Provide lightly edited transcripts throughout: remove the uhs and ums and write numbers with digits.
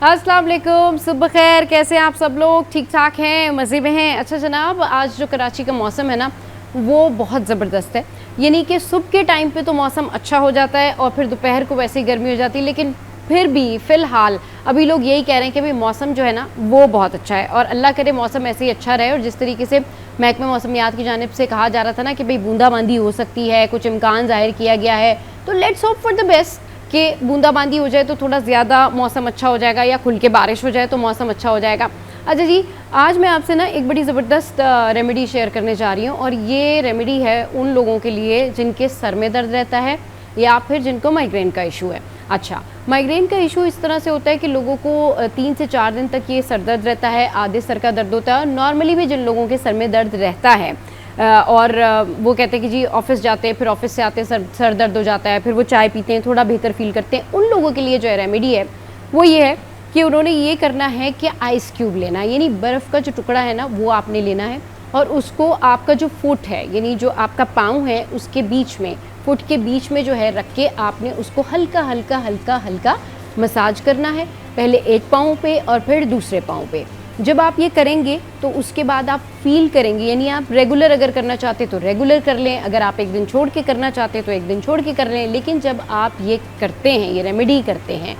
अस्सलाम वालेकुम, सुबह खैर। कैसे हैं आप सब लोग? ठीक ठाक हैं, मज़े में हैं? अच्छा जनाब, आज जो कराची का मौसम है ना वो बहुत ज़बरदस्त है। यानी कि सुबह के टाइम पे तो मौसम अच्छा हो जाता है और फिर दोपहर को वैसे ही गर्मी हो जाती है, लेकिन फिर भी फ़िलहाल अभी लोग यही कह रहे हैं कि भाई मौसम जो है ना वो बहुत अच्छा है और अल्लाह करे मौसम ऐसे ही अच्छा रहे। और जिस तरीके से महकमा मौसमियात की जानिब से कहा जा रहा था ना कि भाई बूंदाबांदी हो सकती है, कुछ इम्कान ज़ाहिर किया गया है, तो let's hope for the best कि बूंदाबांदी हो जाए तो थोड़ा ज़्यादा मौसम अच्छा हो जाएगा, या खुल के बारिश हो जाए तो मौसम अच्छा हो जाएगा। अच्छा जी, आज मैं आपसे ना एक बड़ी ज़बरदस्त रेमेडी शेयर करने जा रही हूँ और ये रेमेडी है उन लोगों के लिए जिनके सर में दर्द रहता है या फिर जिनको माइग्रेन का इशू है। अच्छा, माइग्रेन का इशू इस तरह से होता है कि लोगों को 3 से 4 दिन तक ये सर दर्द रहता है, आधे सर का दर्द होता है। और नॉर्मली भी जिन लोगों के सर में दर्द रहता है और वो कहते हैं कि जी ऑफिस जाते हैं, फिर ऑफिस से आते हैं सर दर्द हो जाता है, फिर वो चाय पीते हैं, थोड़ा बेहतर फील करते हैं, उन लोगों के लिए जो है रेमेडी है वो ये है कि उन्होंने ये करना है कि आइस क्यूब लेना है, यानी बर्फ़ का जो टुकड़ा है ना वो आपने लेना है और उसको आपका जो फुट है, यानी जो आपका पाँव है उसके बीच में, फुट के बीच में जो है रख के आपने उसको हल्का हल्का हल्का हल्का मसाज करना है, पहले एक पाँव पे और फिर दूसरे पाँव पे। जब आप ये करेंगे तो उसके बाद आप फील करेंगे, यानी आप रेगुलर अगर करना चाहते तो रेगुलर कर लें, अगर आप एक दिन छोड़ के करना चाहते तो एक दिन छोड़ के कर लें। लेकिन जब आप ये करते हैं, ये रेमेडी करते हैं,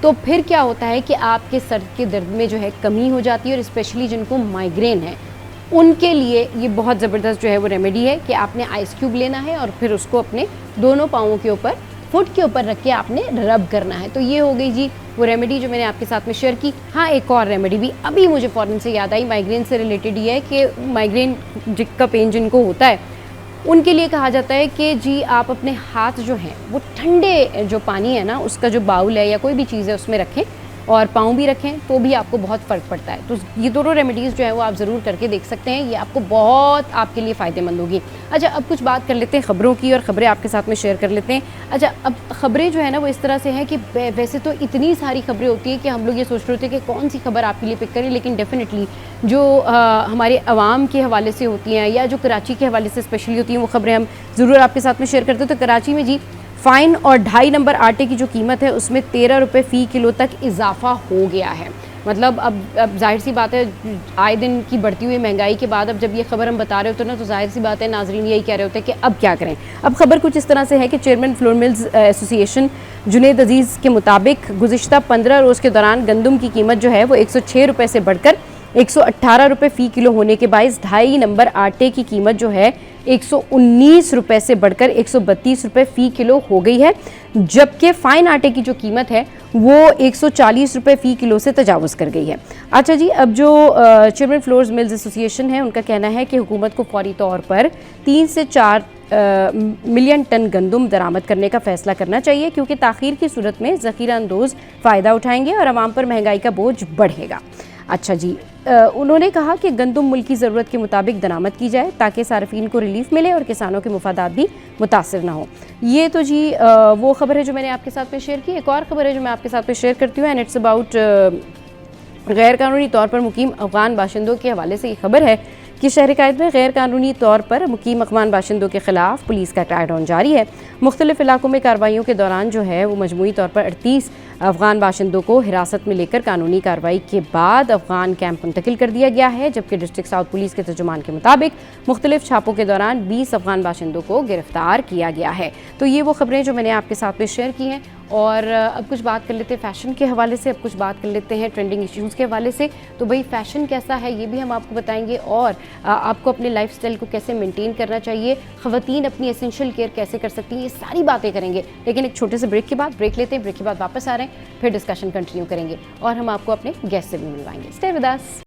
तो फिर क्या होता है कि आपके सर के दर्द में जो है कमी हो जाती है। और स्पेशली जिनको माइग्रेन है उनके लिए ये बहुत ज़बरदस्त जो है वो रेमेडी है कि आपने आइस क्यूब लेना है और फिर उसको अपने दोनों पाँवों के ऊपर, फुट के ऊपर रख के आपने रब करना है। तो ये हो गई जी वो रेमेडी जो मैंने आपके साथ में शेयर की। हाँ, एक और रेमेडी भी अभी मुझे फ़ौरन से याद आई, माइग्रेन से रिलेटेड ये है कि माइग्रेन का पेन जिनको होता है उनके लिए कहा जाता है कि जी आप अपने हाथ जो हैं वो ठंडे जो पानी है ना उसका जो बाउल है या कोई भी चीज़ है उसमें रखें और पाँव भी रखें, तो भी आपको बहुत फ़र्क पड़ता है। तो ये दोनों रेमेडीज़ जो है वो आप ज़रूर करके देख सकते हैं, ये आपको बहुत आपके लिए फ़ायदेमंद होगी। अच्छा, अब कुछ बात कर लेते हैं ख़बरों की और ख़बरें आपके साथ में शेयर कर लेते हैं। अच्छा, अब ख़बरें जो है ना वो इस तरह से हैं कि वैसे तो इतनी सारी ख़बरें होती हैं कि हम लोग ये सोच रहे होते हैं कि कौन सी खबर आपके लिए पिक करें, लेकिन डेफिनेटली जो हमारे अवाम के हवाले से होती हैं या जो कराची के हवाले से स्पेशली होती हैं वो ख़बरें हम ज़रूर आपके साथ में शेयर करते हैं। तो कराची में जी फ़ाइन और 2.5 नंबर आटे की जो कीमत है उसमें 13 रुपये फ़ी किलो तक इजाफा हो गया है। मतलब अब जाहिर सी बात है, आए दिन की बढ़ती हुई महंगाई के बाद अब जब ये खबर हम बता रहे होते हैं ना तो जाहिर सी बात है नाजरीन यही कह रहे होते हैं कि अब क्या करें। अब खबर कुछ इस तरह से है कि chairman flour mills association Junaid Aziz के मुताबिक गुज़िश्ता 15 रोज़ के दौरान गंदम की कीमत जो है वो 106 रुपये से बढ़कर 118 रुपये फ़ी किलो होने के बायस 2.5 नंबर आटे की कीमत जो है 119 रुपये से बढ़कर 132 रुपये फ़ी किलो हो गई है, जबकि फ़ाइन आटे की जो कीमत है वो 140 रुपये फ़ी किलो से तजावुज़ कर गई है। अच्छा जी, अब जो चेयरमैन फ्लोर्स मिल्स एसोसिएशन है उनका कहना है कि हुकूमत को फौरी तौर पर 3 से 4 मिलियन टन गंदम दरामद करने का फैसला करना चाहिए, क्योंकि ताख़ीर की सूरत में ज़ख़ीरा अंदोज़ फ़ायदा उठाएंगे और आवाम पर महंगाई का बोझ बढ़ेगा। अच्छा जी, उन्होंने कहा कि गंदम मुल्क की ज़रूरत के मुताबिक दरामद की जाए ताकि सार्फिन को रिलीफ मिले और किसानों के मुफादात भी मुतासर ना हो। ये तो जी वो ख़बर है जो मैंने आपके साथ में शेयर की। एक और ख़बर है जो मैं आपके साथ में शेयर करती हूँ एंड इट्स अबाउट गैर कानूनी तौर पर मुकीम अफ़गान बाशिंदों के हवाले से ये खबर है कि शहर कायद में गैर कानूनी तौर पर मुकीम अफ़गान बाशिंदों के ख़िलाफ़ पुलिस का ट्रायल जारी है। मुख्तलिफ़ इलाकों में कार्रवाइयों के दौरान जो है वो मजमूई तौर पर 38 अफ़गान बाशिंदों को हिरासत में लेकर कानूनी कार्रवाई के बाद अफ़गान कैंप मुंतकिल कर दिया गया है, जबकि डिस्ट्रिक्ट साउथ पुलिस के तर्जुमान के मुताबिक मुख्तलिफ छापों के दौरान 20 अफ़गान बाशिंदों को गिरफ्तार किया गया है। तो ये वो ख़बरें जो मैंने आपके साथ में शेयर की हैं। और अब कुछ बात कर लेते हैं फ़ैशन के हवाले से, अब कुछ बात कर लेते हैं ट्रेंडिंग इश्यूज़ के हवाले से। तो भाई फ़ैशन कैसा है ये भी हम आपको बताएंगे और आपको अपने लाइफस्टाइल को कैसे मेंटेन करना चाहिए, ख़वातीन अपनी एसेंशियल केयर कैसे कर सकती हैं, ये सारी बातें करेंगे। लेकिन एक छोटे से ब्रेक के बाद ब्रेक लेते हैं, ब्रेक के बाद वापस आ रहे हैं, फिर डिस्कशन कंटिन्यू करेंगे और हम आपको अपने गेस्ट से भी मिलवाएंगे। Stay with us.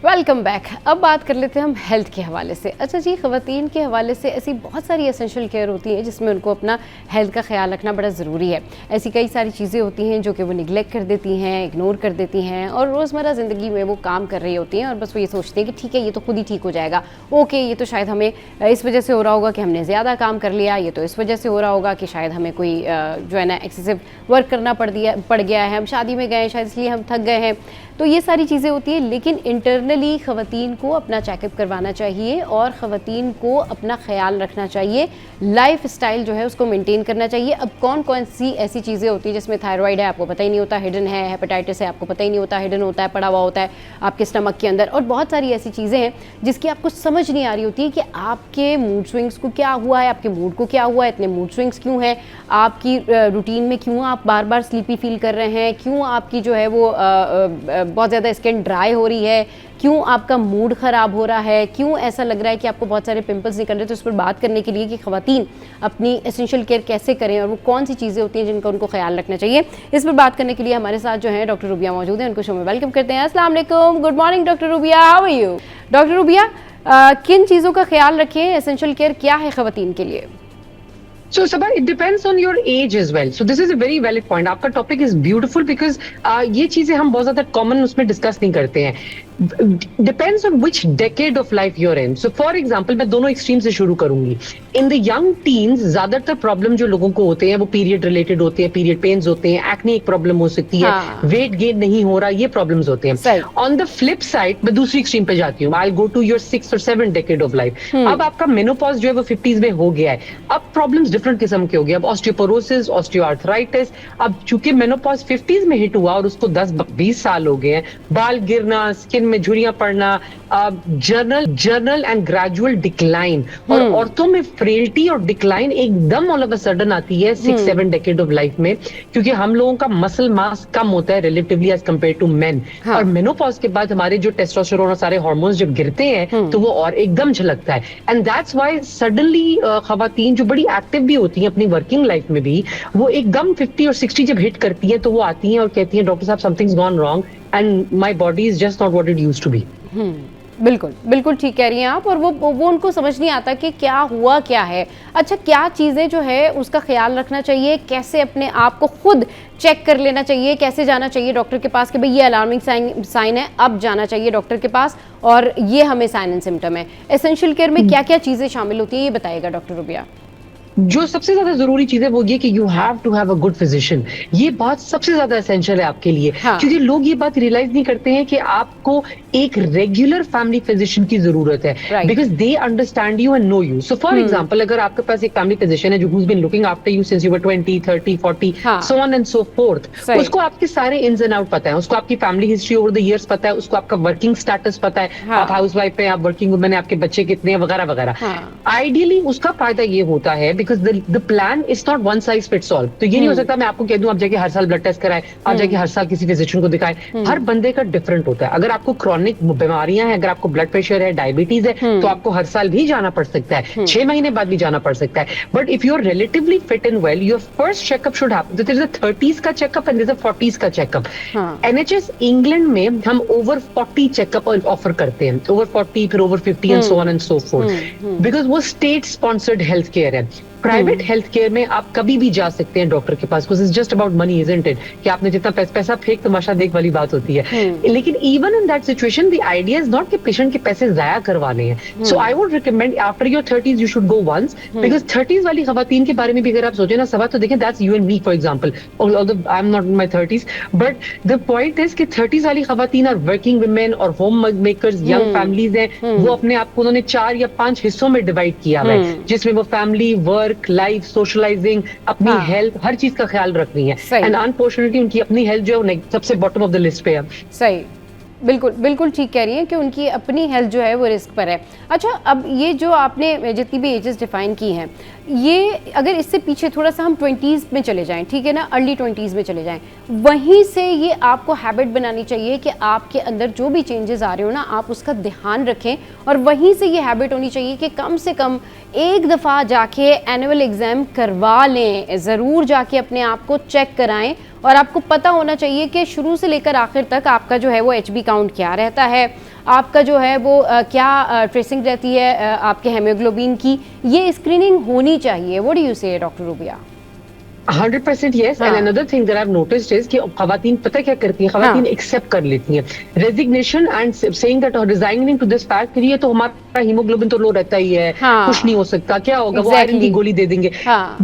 Welcome back. अब बात कर लेते हैं हम हेल्थ के हवाले से। अच्छा जी, ख़वातीन के हवाले से ऐसी बहुत सारी एसेंशियल केयर होती है जिसमें उनको अपना हेल्थ का ख्याल रखना बड़ा ज़रूरी है। ऐसी कई सारी चीज़ें होती हैं जो कि वो निगलेक्ट कर देती हैं, इग्नोर कर देती हैं और रोज़मर्रा ज़िंदगी में वो काम कर रही होती हैं और बस वो ये सोचते हैं कि ठीक है ये तो खुद ही ठीक हो जाएगा, ओके ये तो शायद हमें इस वजह से हो रहा होगा कि हमने ज़्यादा काम कर लिया, ये तो इस वजह से हो रहा होगा कि शायद हमें कोई जो है ना एक्सेसिव वर्क करना पड़ गया है, हम शादी में गए शायद इसलिए हम थक गए हैं। तो ये सारी चीज़ें होती हैं, लेकिन इंटरनल जनरली ख़वातीन को अपना चेकअप करवाना चाहिए और ख़वातीन को अपना ख्याल रखना चाहिए, लाइफ स्टाइल जो है उसको मेंटेन करना चाहिए। अब कौन कौन सी ऐसी चीज़ें होती हैं जिसमें थायराइड है आपको पता ही नहीं होता, हिडन है, हेपेटाइटिस है आपको पता ही नहीं होता, हिडन होता है, पड़ा हुआ होता है आपके स्टमक के अंदर, और बहुत सारी ऐसी चीज़ें हैं जिसकी आपको समझ नहीं आ रही होती है कि आपके मूड स्विंग्स को क्या हुआ है, आपके मूड को क्या हुआ है, इतने मूड स्विंग्स क्यों हैं, आपकी रूटीन में क्यों आप बार बार स्लीपी फील कर रहे हैं, क्यों आपकी जो है वो बहुत ज़्यादा स्किन ड्राई हो रही है, क्यों आपका मूड ख़राब हो रहा है, क्यों ऐसा लग रहा है कि आपको बहुत सारे पिंपल्स निकल रहे हैं। तो इस पर बात करने के लिए कि ख़वातीन अपनी एसेंशियल केयर कैसे करें और वो कौन सी चीज़ें होती हैं जिनका उनको ख्याल रखना चाहिए, इस पर बात करने के लिए हमारे साथ जो है डॉक्टर रूबिया मौजूद हैं। उनको शो में वेलकम करते हैं। अस्सलाम वालेकुम, good morning doctor Rubia, how are you? Doctor Rubia, किन चीज़ों का ख्याल रखें, एसेंशियल केयर क्या है ख़वातीन के लिए? So Sabah, it depends on your age as well. So this is a very valid point. आपका topic is beautiful because ये चीजें हम बहुत ज्यादा common उसमें discuss नहीं करते हैं. Depends on which decade of life you're in. So for example, मैं दोनों extreme से शुरू करूंगी. In the young teens, ज्यादातर problem जो लोगों को होते हैं वो period related होते हैं, period pains होते हैं, acne एक problem हो सकती है, weight gain नहीं हो रहा, ये problems होते हैं. On the flip side, मैं दूसरी extreme पे जाती हूँ. I'll go to your 6th or 7th decade of life. अब आपका menopause जो है वो 50s में हो गया है. अब problems डिफरेंट किस्म के हो गए. अब ऑस्टियोपोरोसिस, ऑस्टियोआर्थराइटिस, अब चूंकि मेनोपॉज 50s में हिट हुआ और उसको 10-20 साल हो गए हैं, बाल गिरना, स्किन में झुर्रियां पड़ना, जर्नल एंड ग्रेजुअल डिक्लाइन, और औरतों में फ्रेलिटी और डिक्लाइन एकदम ऑल ऑफ अ सडन आती है 6-7 डेकेड ऑफ लाइफ में, क्योंकि हम लोगों का मसल मास कम होता है relatively as compare to men. और मेनोपॉज के बाद हमारे जो टेस्टोस्टेरोन और सारे हार्मोन्स जब गिरते हैं तो वो और एकदम झलकता है. एंड दैट्स व्हाई सडनली खवातीन जो बड़ी एक्टिव भी होती हैं अपनी वर्किंग लाइफ में भी, वो एकदम 50 और 60 जब हिट करती हैं तो वो आती हैं और कहती हैं डॉक्टर साहब something's gone wrong and my body is just not what it used to be. बिल्कुल बिल्कुल ठीक कह रही हैं आप, और वो उनको समझ नहीं आता कि क्या हुआ क्या है. अच्छा, क्या चीज़ें जो है उसका ख्याल रखना चाहिए, कैसे अपने आप को खुद चेक कर लेना चाहिए, कैसे जाना चाहिए डॉक्टर के पास कि भाई ये अलार्मिंग साइन है, अब जाना चाहिए डॉक्टर के पास, और ये हमें साइन एंड सिम्टम है. एसेंशियल केयर में क्या क्या चीज़ें शामिल होती हैं ये बताइएगा डॉक्टर रूबिया. जो सबसे ज्यादा जरूरी चीज है वो ये कि you have to have a good physician. ये बात सबसे ज्यादा एसेंशियल है आपके लिए, क्योंकि लोग ये बात रियलाइज नहीं करते हैं कि आपको एक रेगुलर फैमिली फिजिशियन की जरूरत है, because they understand you and know you. So for example, अगर आपके पास एक फैमिली फिजिशियन है जो who's been looking after you since you were 20, 30, 40, so on and so forth, उसको आपके सारे इन्स एंड आउट पता है, उसको आपकी family history over the years पता है, उसको आपका वर्किंग स्टेटस पता है, आप हाउस वाइफ है, आप वर्किंग वुमन है, आपके बच्चे कितने हैं, वगैरह वगैरह. आइडियली उसका फायदा ये होता है because the plan is not one size fits all. तो ये नहीं हो सकता मैं आपको कह दूं आप जाके हर साल ब्लड टेस्ट कराएं, आप जाके हर साल किसी फिजिशियन को दिखाएं. हर बंदे का डिफरेंट होता है. अगर आपको क्रॉनिक बीमारियां हैं, अगर आपको ब्लड प्रेशर है, डायबिटीज है, तो आपको हर साल भी जाना पड़ सकता है, 6 महीने बाद भी जाना पड़ सकता है. But if you are relatively fit and well, your first checkup should happen. There is a 30s का checkup and there is a 40s का चेकअप. एनएचएस इंग्लैंड में हम ओवर 40 चेकअप ऑफर करते हैं, ओवर 40, फिर over 50 and so on and so forth, because वो state sponsored health care है. Private health care में आप कभी भी जा सकते हैं डॉक्टर के पास, because it's just about money, isn't it, कि आपने जितना पैसा फेंक तमाशा देख वाली बात होती है. लेकिन even in that situation the idea is not कि पेशेंट के पैसे जाया करवाने हैं. So I would recommend after your 30s you should go once, because 30s वाली खवातीन के बारे में भी अगर आप सोचे ना सवाल, तो देखें that's you and me for example, although I am not in my 30s, but the point is कि 30s वाली खवातीन और वर्किंग वुमेन और होम मेकर्स, यंग फैमिलीज हैं, वो अपने आप को उन्होंने 4 या 5 हिस्सों में डिवाइड किया हुआ है, जिसमें वो फैमिली, वर्क लाइफ, सोशलाइजिंग, अपनी हेल्थ, हर चीज का ख्याल रख रही है. एंड अनफॉर्चुनेटली उनकी अपनी हेल्थ जो है सबसे बॉटम ऑफ द लिस्ट पे है. सही, बिल्कुल बिल्कुल ठीक कह रही हैं कि उनकी अपनी हेल्थ जो है वो रिस्क पर है. अच्छा, अब ये जो आपने जितनी भी एजेस डिफाइन की हैं, ये अगर इससे पीछे थोड़ा सा हम 20s में चले जाएं, ठीक है ना, अर्ली 20s में चले जाएं, वहीं से ये आपको हैबिट बनानी चाहिए कि आपके अंदर जो भी चेंजेस आ रहे हो ना, आप उसका ध्यान रखें, और वहीं से ये हैबिट होनी चाहिए कि कम से कम एक दफ़ा जाके एनुअल एग्ज़ाम करवा लें, ज़रूर जाके अपने आप को चेक कराएं, और आपको पता होना चाहिए कि शुरू से लेकर आखिर तक आपका जो है वो HB काउंट क्या रहता है, आपका जो है वो क्या ट्रेसिंग रहती है आपके हेमोग्लोबिन की, ये स्क्रीनिंग होनी चाहिए. व्हाट डू यू से doctor rubia? 100% yes. And another thing that I've noticed is कि खवातीन पता क्या करती हैं, खवातीन एक्सेप्ट कर लेती हैं रेजिग्नेशन एंड सेइंग दैट और रिजाइनिंग टू दिस फैक्ट कि ये तो हमारा हीमोग्लोबिन तो लो रहता ही है, कुछ नहीं हो सकता, क्या होगा, वो आयरन की गोली दे देंगे.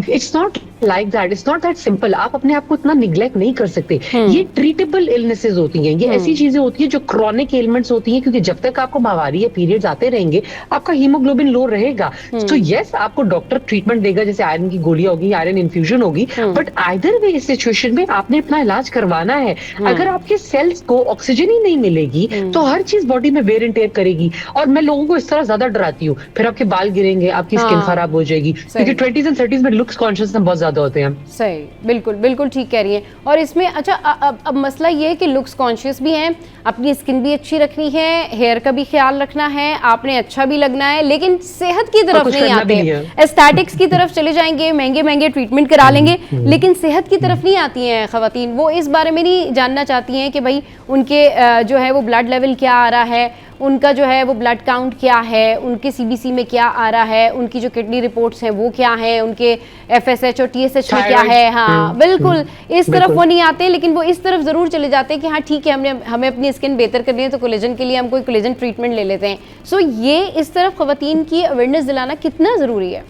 It's not like that, it's not that simple. आप अपने आप को इतना निग्लेक्ट नहीं कर सकते। ये ट्रीटेबल इलनेसेस होती हैं, ये ऐसी चीजें होती हैं जो क्रॉनिक एलिमेंट्स होती हैं, क्योंकि जब तक आपको माहवारी या पीरियड्स आते रहेंगे आपका हीमोग्लोबिन लो रहेगा। तो यस, आपको डॉक्टर ट्रीटमेंट देगा, जैसे आयरन की गोलियां होगी, आयरन इन्फ्यूजन होगी, बट आइदर वे इस सिचुएशन में आपने अपना इलाज करवाना है। अगर आपके सेल्स को ऑक्सीजन ही नहीं मिलेगी तो हर चीज बॉडी में वेयर एंड टेयर करेगी। और मैं लोगों को इस तरह ज्यादा डराती हूँ, फिर आपके बाल गिरेंगे, आपकी स्किन खराब हो जाएगी, क्योंकि 20s एंड 30s में लुक्स कॉन्शियसनेस बहुत ज्यादा होते हैं। सही, बिल्कुल बिल्कुल ठीक कह रही हैं। और इसमें अच्छा अब मसला ये है कि लुक्स कॉन्शियस भी हैं, अपनी स्किन भी अच्छी रखनी है, हेयर का भी ख्याल रखना है, आपने अच्छा भी लगना है, लेकिन सेहत की तरफ नहीं आते, एस्थेटिक्स की तरफ चले जाएंगे, महंगे महंगे ट्रीटमेंट करा लेंगे, लेकिन सेहत की तरफ नहीं आती हैं खवातीन। वो इस बारे में नहीं जानना चाहती हैं कि भाई उनके जो है वो ब्लड लेवल क्या आ रहा है, उनका जो है वो ब्लड काउंट क्या है, उनके सीबीसी में क्या आ रहा है, उनकी जो किडनी रिपोर्ट्स हैं वो क्या हैं, उनके एफएसएच और टीएसएच में क्या है। हाँ बिल्कुल, इस तरफ वो नहीं आते, लेकिन वो इस तरफ जरूर चले जाते हैं कि हाँ ठीक है, हमें अपनी स्किन बेहतर करनी है तो कोलेजन के लिए हम कोई कोलेजन ट्रीटमेंट ले लेते हैं। सो ये इस तरफ खवातीन की अवेयरनेस दिलाना कितना जरूरी है?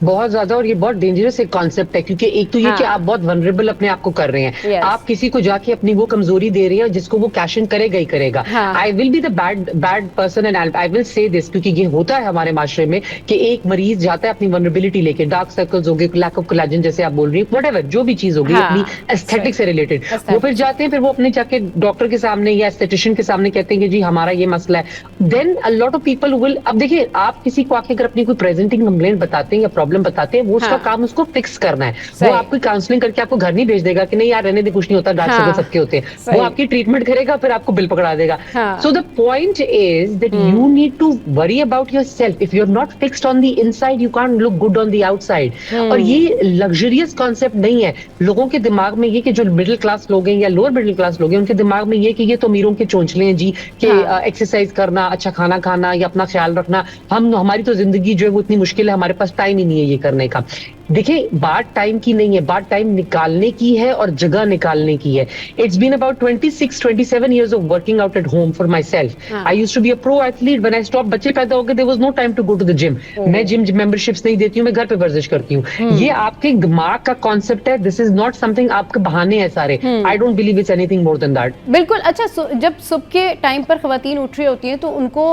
बहुत ज्यादा। और ये बहुत डेंजरस एक कॉन्सेप्ट है, क्योंकि एक तो ये कि आप बहुत वनरेबल अपने आप को कर रहे हैं। आप किसी को जाके अपनी वो कमजोरी दे रहे हैं जिसको वो कैश इन करेगा ही करेगा। I will be the bad person and I will say this, क्योंकि ये होता है हमारे माशरे में कि एक मरीज जाता है अपनी वनरेबिलिटी लेके, डार्क सर्कल्स हो गए, लैक ऑफ कोलेजन जैसे आप बोल रही है, व्हाटएवर जो भी चीज होगी अपनी एस्थेटिक से रिलेटेड, वो फिर जाते हैं, फिर वो अपने जाके डॉक्टर के सामने या एस्थेटिशियन के सामने कहते हैं कि जी हमारा ये मसला है। Then a lot of people will, अब देखिए आप किसी को आके अगर अपनी कोई प्रेजेंटिंग कंप्लेंट बताते हैं या प्रॉब्लम बताते हैं, वो उसका काम उसको फिक्स करना है। वो आपको काउंसलिंग करके आपको घर नहीं भेज देगा कि नहीं यार रहने दे, कुछ नहीं होता, डार्क सर्कल सबके होते हैं। वो आपकी ट्रीटमेंट करेगा, फिर आपको बिल पकड़ा देगा। So the point is that you need to worry about yourself. If you are not fixed on the inside, you can't look good on the outside. और ये लग्जरियस कॉन्सेप्ट नहीं है। लोगों के दिमाग में ये कि जो मिडिल क्लास लोग हैं या लोअर मिडिल क्लास लोग हैं, उनके दिमाग में ये कि ये तो अमीरों के चोंचले हैं जी, कि एक्सरसाइज करना, अच्छा खाना खाना या अपना ख्याल रखना, हमारी तो जिंदगी जो है वो इतनी मुश्किल है, हमारे पास टाइम ही नहीं है ये करने का। देखिए, बात टाइम की नहीं है, बात टाइम निकालने की है और जगह निकालने की है। It's been about 26-27 years of working out at home for myself. I used to be a pro athlete. When I stopped, बच्चे पैदा हो गए, there was no time to go to the gym. मैं जिम मेंबरशिप्स नहीं देती हूँ, मैं घर पे वर्जिश करती हूँ। ये आपके दिमाग का कॉन्सेप्ट है, दिस इज नॉट समथिंग, आपके बहाने हैं सारे। I don't believe it's anything more than that. बिल्कुल। अच्छा, जब सुबह के टाइम पर खवातीन उठ रही होती हैं तो उनको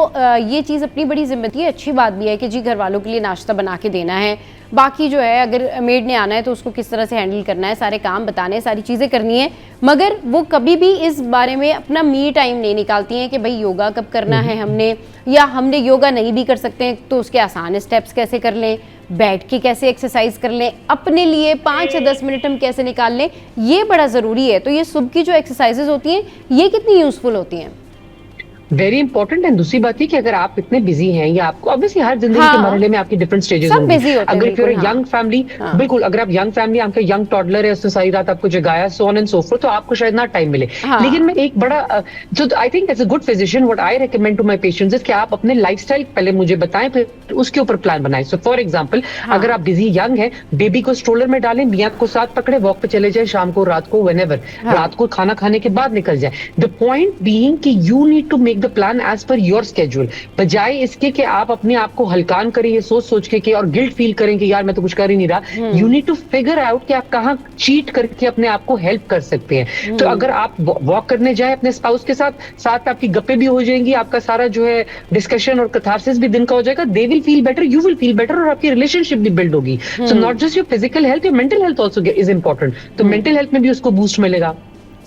ये चीज़ अपनी बड़ी जिम्मेदारी है, अच्छी बात भी है कि जी घर वालों के लिए नाश्ता बना के देना है, बाकी जो है अगर मेड ने आना है तो उसको किस तरह से हैंडल करना है, सारे काम बताने, सारी चीज़ें करनी है, मगर वो कभी भी इस बारे में अपना मी टाइम नहीं निकालती हैं कि भाई योगा कब करना है हमने, या हमने योगा नहीं भी कर सकते हैं तो उसके आसान स्टेप्स कैसे कर लें, बैठ के कैसे एक्सरसाइज कर लें, अपने लिए 5 या 10 मिनट हम कैसे निकाल लें, ये बड़ा ज़रूरी है। तो ये सुबह की जो एक्सरसाइजेज होती हैं ये कितनी यूज़फुल होती हैं? वेरी इंपॉर्टेंट है। दूसरी बात है कि अगर आप इतने बिजी हैं या आपको ऑब्वियसली हर जिंदगी के मरहले में आपकी डिफरेंट स्टेजेस होंगे। अगर फिर यंग फैमिली, बिल्कुल अगर आप यंग फैमिली, आपका यंग टॉडलर है, उसने सारी रात आपको जगाया, सो ऑन एंड सो फोर्थ, तो आपको शायद ना टाइम मिले। लेकिन मैं एक बड़ा जो I think as a good physician what I recommend to my patients is कि आप अपने लाइफस्टाइल पहले मुझे बताएं, फिर उसके ऊपर प्लान बनाएं। सो फॉर एग्जांपल, अगर आप बिजी यंग है, बेबी को स्ट्रोलर में डालें, मियां को साथ पकड़े, वॉक पे चले जाए, शाम को, रात को, व्हेनेवर, रात को खाना खाने के बाद निकल जाए। द पॉइंट बीइंग कि you need to make the plan as per your schedule, बजाय इसके कि आप अपने आप को हल्कान करें ये सोच के और गिल्ट फील करें कि यार मैं तो कुछ कर ही नहीं रहा। You need to figure out कि आप कहाँ चीट करके अपने आप को हेल्प कर सकते हैं। तो अगर आप वॉक करने जाए अपने स्पाउस के साथ, साथ आपकी गप्पे भी हो जाएंगी, आपका सारा जो है डिस्कशन और कैथारसिस भी दिन का हो जाएगा, they will feel better, you will feel better, और आपकी रिलेशनशिप भी बिल्ड होगी। So not just your physical health, your mental health also is important. तो मेंटल हेल्थ में भी उसको बूस्ट मिलेगा।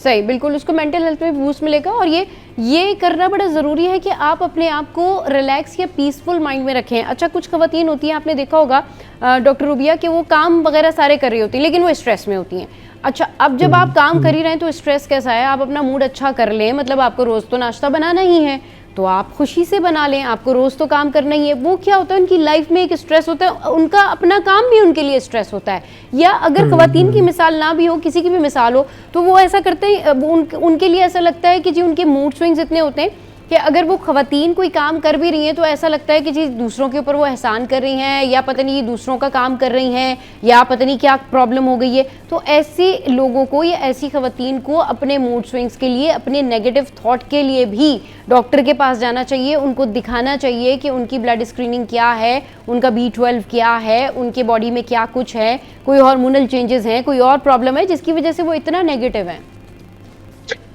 सही, बिल्कुल उसको मेंटल हेल्थ में बूस्ट मिलेगा। और ये करना बड़ा ज़रूरी है कि आप अपने आप को रिलैक्स या पीसफुल माइंड में रखें। अच्छा, कुछ खवातीन होती हैं, आपने देखा होगा डॉक्टर रूबिया, कि वो काम वगैरह सारे कर रही होती हैं लेकिन वो स्ट्रेस में होती हैं। अच्छा, अब जब आप काम कर ही रहे हैं तो स्ट्रेस कैसा है, आप अपना मूड अच्छा कर लें, मतलब आपको रोज़ तो नाश्ता बनाना ही है तो आप खुशी से बना लें, आपको रोज़ तो काम करना ही है। वो क्या होता है, उनकी लाइफ में एक स्ट्रेस होता है, उनका अपना काम भी उनके लिए स्ट्रेस होता है। या अगर खवातीन की मिसाल ना भी हो, किसी की भी मिसाल हो, तो वो ऐसा करते हैं, उनके लिए ऐसा लगता है कि जी उनके मूड स्विंग्स इतने होते हैं कि अगर वो खवातीन कोई काम कर भी रही हैं तो ऐसा लगता है कि जी दूसरों के ऊपर वो एहसान कर रही हैं, या पता नहीं ये दूसरों का काम कर रही हैं, या पता नहीं क्या प्रॉब्लम हो गई है। तो ऐसे लोगों को या ऐसी खवातीन को अपने मूड स्विंग्स के लिए, अपने नेगेटिव थॉट के लिए भी डॉक्टर के पास जाना चाहिए, उनको दिखाना चाहिए कि उनकी ब्लड स्क्रीनिंग क्या है, उनका B12 क्या है, उनके बॉडी में क्या कुछ है, कोई हार्मोनल चेंजेस हैं, कोई और प्रॉब्लम है जिसकी वजह से वो इतना नेगेटिव है।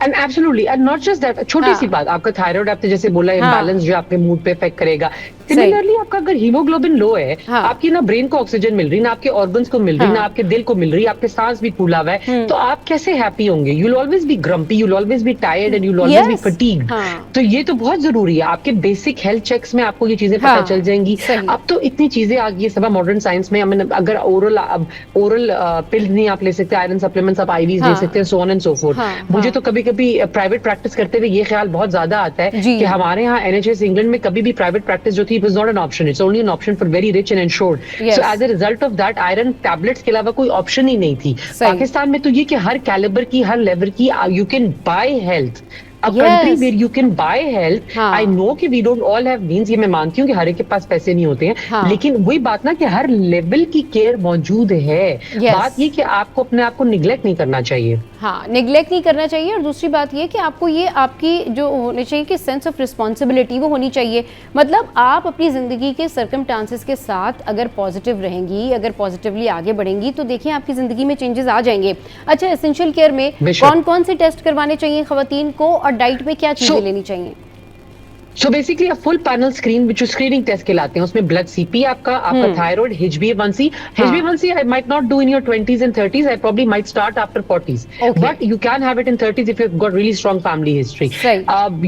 And absolutely, and not just that, छोटी सी बात, आपका थायराइड आपने जैसे बोला इम्बैलेंस जो आपके मूड पे इफेक्ट करेगा, सिमिलरली आपका अगर हीमोग्लोबिन लो है, आपकी ना ब्रेन को ऑक्सीजन मिल रही, ना आपके ऑर्गन्स को मिल रही, ना आपके दिल को मिल रही, आपके सांस भी फूला हुआ है, तो आप कैसे हैप्पी होंगे? You will always be grumpy, you will always be tired and you will always be fatigued. तो ये तो बहुत जरूरी है, आपके बेसिक हेल्थ चेक्स में आपको ये चीजें पता चल जाएंगी। अब तो इतनी चीजें आ गई है सब मॉडर्न साइंस में, अगर ओरल पिल्स नहीं आप ले सकते, आयरन सप्लीमेंट्स आप आईवीज ले सकते हैं, सो ऑन एंड सो फोर्थ। मुझे तो कभी कभी प्राइवेट प्रैक्टिस करते हुए ये ख्याल बहुत ज्यादा आता है कि हमारे यहाँ NHS इंग्लैंड में कभी भी प्राइवेट प्रैक्टिस जो थी, it was not an option, it's only an option for very rich and insured. So as a result of that, iron tablets के अलावा कोई ऑप्शन ही नहीं थी। पाकिस्तान में तो ये कि हर कैलिबर की, हर लेवल की, you can by health. A country where you can buy health. I know कि we don't all have means, ये मैं मानती हूँ कि हर एक के पास पैसे नहीं होते हैं, लेकिन वही बात ना कि हर लेवल की केयर मौजूद है। बात ये कि आपको अपने आप को निगलेक्ट नहीं करना चाहिए। हाँ, निगलेक्ट नहीं करना चाहिए। और दूसरी बात ये कि आपको ये आपकी जो होनी चाहिए कि सेंस ऑफ रिस्पॉन्सिबिलिटी वो होनी चाहिए। मतलब आप अपनी ज़िंदगी के सर्कमस्टांसेस के साथ अगर पॉजिटिव रहेंगी, अगर पॉजिटिवली आगे बढ़ेंगी, तो देखिए आपकी ज़िंदगी में चेंजेस आ जाएंगे। अच्छा, एसेंशियल केयर में कौन कौन से टेस्ट करवाने चाहिए खवातीन को, और डाइट में क्या चीजें लेनी चाहिए? So basically a full panel screen, which screening test कहलाते हैं, उसमें blood CP आपका thyroid, HbA1c. HbA1c I might not do in your 20s and 30s. I probably might start after 40s. But you can have it in 30s if you've got really strong family history.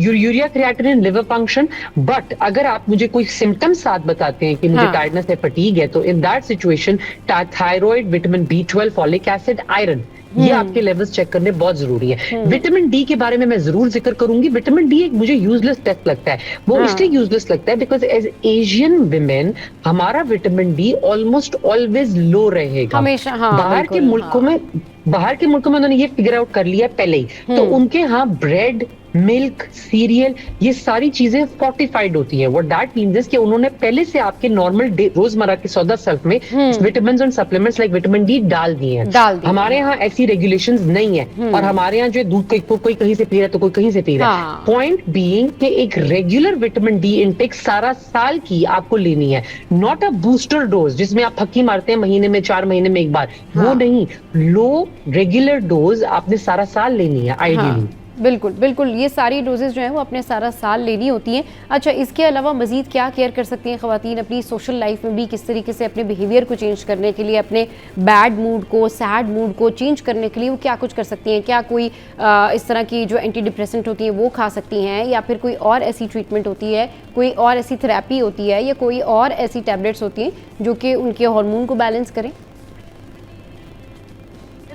Urea creatinine, liver function. But अगर आप मुझे कोई symptoms साथ बताते हैं कि मुझे tiredness है, fatigue है, तो in that situation thyroid, vitamin B12, folic acid, iron, ये आपके लेवल्स चेक करने बहुत जरूरी है। विटामिन डी के बारे में मैं जरूर जिक्र करूंगी। विटामिन डी एक मुझे यूजलेस टेस्ट लगता है। वो इसलिए यूजलेस लगता है बिकॉज एज एशियन विमेन हमारा विटामिन डी ऑलमोस्ट ऑलवेज लो रहेगा हमेशा। बाहर के मुल्कों में उन्होंने ये फिगर आउट कर लिया पहले ही, तो उनके यहाँ ब्रेड, मिल्क, सीरियल, ये सारी चीजें फोर्टिफाइड होती हैं। व्हाट दैट मींस इज कि उन्होंने पहले से आपके नॉर्मल रोजमर्रा के सौदा सेल्फ में विटामिन और सप्लीमेंट्स लाइक विटामिन डी डाल दिए हैं। हमारे यहाँ ऐसी रेगुलेशंस नहीं है, और हमारे यहाँ जो दूध कोई कहीं से पी रहा है तो कोई कहीं से पी रहा है। पॉइंट बीइंग कि एक रेगुलर विटामिन डी इनटेक सारा साल की आपको लेनी है, नॉट अ बूस्टर डोज जिसमें आप फक्की मारते हैं महीने में 4 महीने में एक बार, वो नहीं। लो रेगुलर डोज आपने सारा साल लेनी है आइडियली। बिल्कुल बिल्कुल, ये सारी डोजेस जो हैं वो अपने सारा साल लेनी होती हैं। अच्छा, इसके अलावा मज़ीद क्या केयर कर सकती हैं ख़वातीन अपनी सोशल लाइफ में भी, किस तरीके से अपने बिहेवियर को चेंज करने के लिए, अपने बैड मूड को, सैड मूड को चेंज करने के लिए वो क्या कुछ कर सकती हैं? क्या कोई इस तरह की जो एंटी डिप्रेसेंट होती हैं वो खा सकती हैं, या फिर कोई और ऐसी ट्रीटमेंट होती है, कोई और ऐसी थेरेपी होती है, या कोई और ऐसी टैबलेट्स होती हैं जो कि उनके हार्मोन को बैलेंस करें?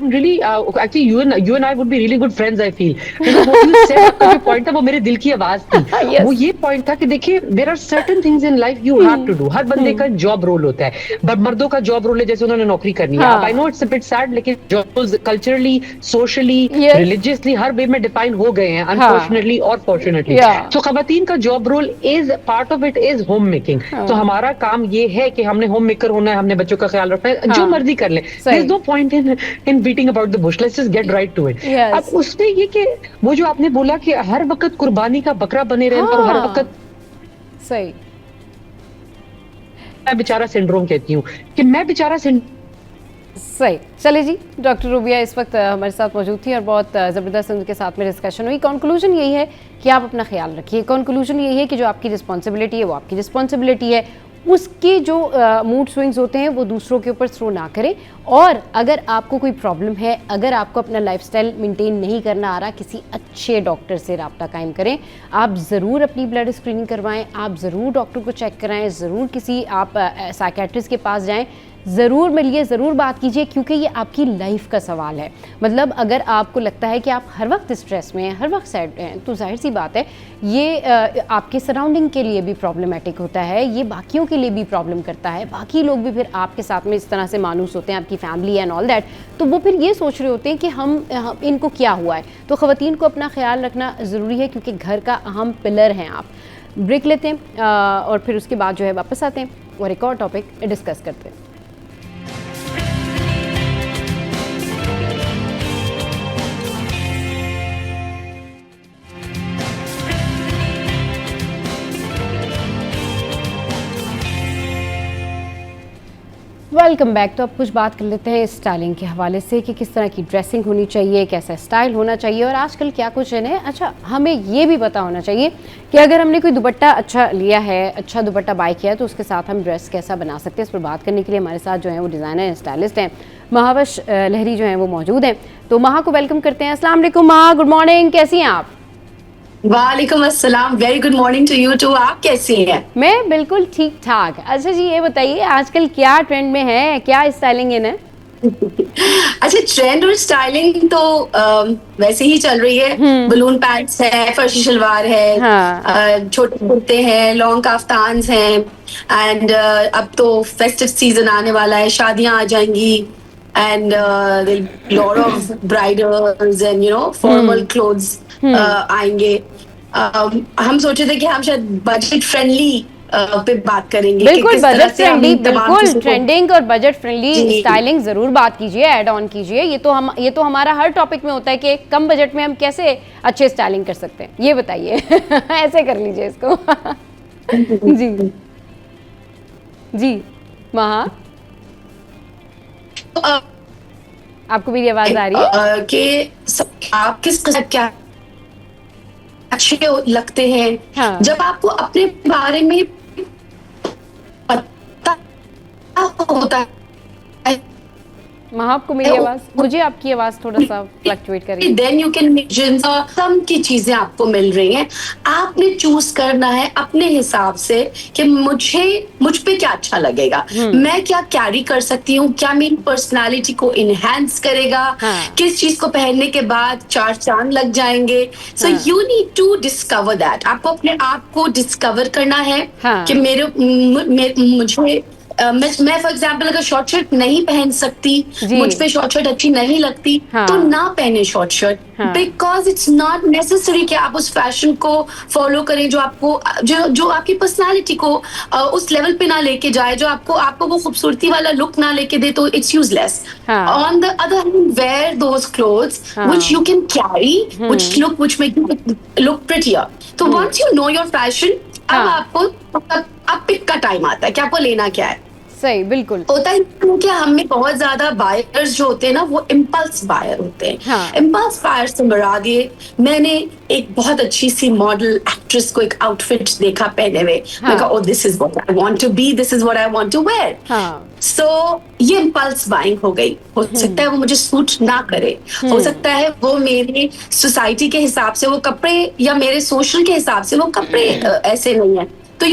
Really, actually, you and I would be really good friends. I feel. Because what you said, आपका जो point था वो मेरे दिल की आवाज थी। वो ये point था कि देखिए, there are certain things in life you have to do. हर बंदे का जॉब रोल होता है, बट मर्दों का जॉब रोल है जैसे उन्होंने नौकरी करनी है। I know it's a bit sad, लेकिन जॉब्स कल्चरली, सोशली, रिलीजियसली हर वे में डिफाइन हो गए हैं, अनफॉर्चुनेटली और फॉर्चुनेटली। तो खवातीन का job role is part of it is home making. तो हमारा काम ये है कि हमने होम मेकर होना है, हमने बच्चों का ख्याल रखना है, जो मर्जी कर ले। There's no point in beating about the bush. Let's just get right to it. अब उसमें ये कि वो जो आपने बोला कि हर वक्त कुर्बानी का बकरा बने रहे और हर वक्त सही, मैं बेचारा सिंड्रोम कहती हूँ कि मैं बेचारा सही। चलिए जी, डॉक्टर रूबिया इस वक्त हमारे साथ मौजूद थी और बहुत ज़बरदस्त उनके साथ में डिस्कशन हुई। कंक्लूजन यही है कि आप अपना ख्याल रखिए। कंक्लूजन यही है कि जो आपकी रिस्पॉन्सिबिलिटी है वो आपकी रिस्पॉन्सिबिलिटी है, उसके जो मूड स्विंग्स होते हैं वो दूसरों के ऊपर थ्रो ना करें। और अगर आपको कोई प्रॉब्लम है, अगर आपको अपना लाइफस्टाइल मेंटेन नहीं करना आ रहा, किसी अच्छे डॉक्टर से रब्ता कायम करें। आप ज़रूर अपनी ब्लड स्क्रीनिंग करवाएं, आप ज़रूर डॉक्टर को चेक कराएं, ज़रूर किसी आप साइकेट्रिस्ट के पास जाएं ज़रूर मिलिए, ज़रूर बात कीजिए, क्योंकि ये आपकी लाइफ का सवाल है। मतलब अगर आपको लगता है कि आप हर वक्त स्ट्रेस में हैं, हर वक्त सैड हैं, तो जाहिर सी बात है ये आपके सराउंडिंग के लिए भी प्रॉब्लमेटिक होता है, ये बाकियों के लिए भी प्रॉब्लम करता है, बाकी लोग भी फिर आपके साथ में इस तरह से मानूस होते हैं, आपकी फैमिली एंड ऑल दैट, तो वो फिर ये सोच रहे होते हैं कि हम इनको क्या हुआ है। तो ख़वातीन को अपना ख्याल रखना ज़रूरी है, क्योंकि घर का अहम पिलर हैं आप। ब्रेक लेते हैं और फिर उसके बाद जो है वापस आते हैं और एक और टॉपिक डिस्कस करते हैं। Welcome back. तो अब कुछ बात कर लेते हैं स्टाइलिंग के हवाले से कि किस तरह की ड्रेसिंग होनी चाहिए, कैसा स्टाइल होना चाहिए और आजकल क्या कुछ है। अच्छा, हमें ये भी पता होना चाहिए कि अगर हमने कोई दुपट्टा अच्छा लिया है, अच्छा दुपट्टा बाय किया है, तो उसके साथ हम ड्रेस कैसा बना सकते हैं। इस पर बात करने के लिए हमारे साथ जो है वो डिज़ाइनर एंड स्टाइलिस्ट हैं, महावश लहरी जो हैं वो मौजूद हैं। तो महा को वेलकम करते हैं। अस्सलाम वालेकुम महा, गुड मॉर्निंग, कैसी हैं आप? वालेकुम अस्सलाम, very good morning to you too. आप कैसी हैं? मैं बिल्कुल ठीक ठाक। अच्छा जी, ये बताइए आजकल क्या ट्रेंड में है, क्या स्टाइलिंग इन है? अच्छा, ट्रेंड और स्टाइलिंग तो वैसे ही चल रही है। बलून पैंट्स है, फर्शी शलवार है, हाँ। छोटे कुर्ते हैं, लॉन्ग काफ्तान्स हैं एंड अब तो फेस्टिव सीजन आने वाला है, शादियां आ जाएंगी and lot of bridals and formal clothes आएंगे। हम सोचे थे कि हम शायद बजट फ्रेंडली पे बात करेंगे। बिल्कुल बजट फ्रेंडली, तमाम बिल्कुल चीजों को ट्रेंडिंग और बजट फ्रेंडली स्टाइलिंग जरूर बात कीजिए, ऐड ऑन कीजिए। ये तो हमारा हर टॉपिक में होता है कि कम बजट में हम कैसे अच्छे स्टाइलिंग कर सकते हैं, ये बताइए। ऐसे कर लीजिए इसको। जी जी महा, आपको मेरी आवाज आ रही है? कि आप किस कदर क्या अच्छे लगते हैं। हाँ। जब आपको अपने बारे में पता होता है, महा आपको मेरी आवाज, मुझे आपकी आवाज थोड़ा सा फ्लक्चुएट कर रही है। देन यू कैन कम की चीजें आपको मिल रही हैं। आपने चूज करना है अपने हिसाब से कि मुझ पे क्या अच्छा लगेगा, मैं क्या कैरी कर सकती हूँ, क्या मेरी पर्सनालिटी को इनहेंस करेगा, किस चीज को पहनने के बाद चार चांद लग जाएंगे। So you need to discover that. आपको अपने आप को डिस्कवर करना है कि मुझे मैं फॉर एग्जाम्पल अगर शॉर्ट शर्ट नहीं पहन सकती, मुझ पे शॉर्ट शर्ट अच्छी नहीं लगती, तो ना पहने short shirt, because it's not necessary कि आप उस फैशन को फॉलो करें जो आपको जो आपकी पर्सनालिटी को उस लेवल पे ना लेके जाए, जो आपको वो खूबसूरती वाला लुक ना लेके दे, तो it's useless. On the other hand, wear those clothes which you can carry, which make you look prettier. तो once you know your fashion, अब आपको अब पिक का टाइम आता है कि आपको लेना क्या है। सही, बिल्कुल होता है कि हम में बहुत ज्यादा बायर्स जो होते हैं ना, वो इम्पल्स बायर होते हैं। इम्पल्स बायर से मुराद ये, मैंने एक बहुत अच्छी सी मॉडल एक्ट्रेस को एक आउटफिट देखा पहने हुए, मैं कहा, oh this is what I want to be, this is what I want to wear. So ये इम्पल्स बाइंग हो गई। हो सकता है वो मुझे सूट ना करे, हो सकता है वो मेरे सोसाइटी के हिसाब से वो कपड़े, या मेरे सोशल के हिसाब से वो कपड़े ऐसे नहीं है। तो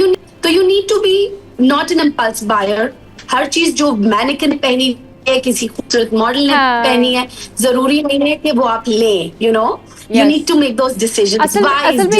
you need to be not an impulse buyer. हर चीज जो मैनिक्विन पहनी है, किसी खूबसूरत मॉडल ने पहनी है, जरूरी नहीं है कि वो आप लें। You need to make those decisions. असल में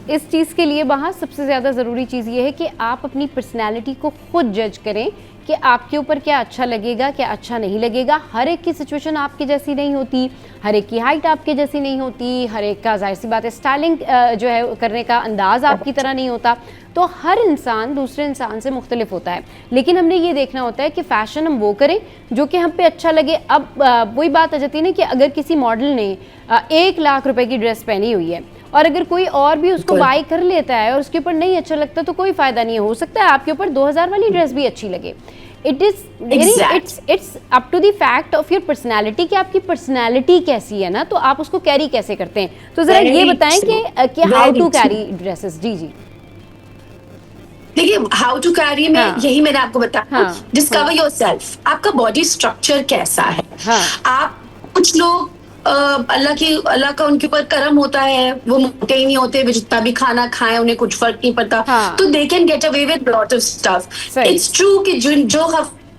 इस चीज के लिए वहाँ सबसे ज्यादा जरूरी चीज ये है कि आप अपनी पर्सनैलिटी को खुद जज करें कि आपके ऊपर क्या अच्छा लगेगा, क्या अच्छा नहीं लगेगा। हर एक की सिचुएशन आपकी जैसी नहीं होती, हर एक की हाइट आपके जैसी नहीं होती, हर एक का जाहिर सी बात है स्टाइलिंग जो है करने का अंदाज आपकी तरह नहीं होता। तो हर इंसान दूसरे इंसान से मुख्तलिफ होता है, लेकिन हमने ये देखना होता है कि फ़ैशन हम वो करें जो कि हम पे अच्छा लगे। अब वही बात आ जाती है ना कि अगर किसी मॉडल ने 1 लाख रुपए की ड्रेस पहनी हुई है और अगर कोई और भी उसको बाय कर लेता है और उसके ऊपर नहीं अच्छा लगता, तो कोई फ़ायदा नहीं है। हो सकता है आपके ऊपर 2000 वाली ड्रेस भी अच्छी लगे। It's up to the fact of your personality कि आपकी पर्सनैलिटी कैसी है ना, तो आप उसको कैरी कैसे करते हैं। तो जरा ये बताएं कि हाउ टू कैरी ड्रेसेस। जी जी, देखिए, हाउ टू कैरी में यही मैंने आपको बताया। Discover yourself. आपका बॉडी स्ट्रक्चर कैसा है। आप कुछ लोग अल्लाह का उनके ऊपर करम होता है, वो मोटे ही नहीं होते, जितना भी खाना खाएं उन्हें कुछ फर्क नहीं पड़ता, तो they can get away with lot of stuff. It's true कि जो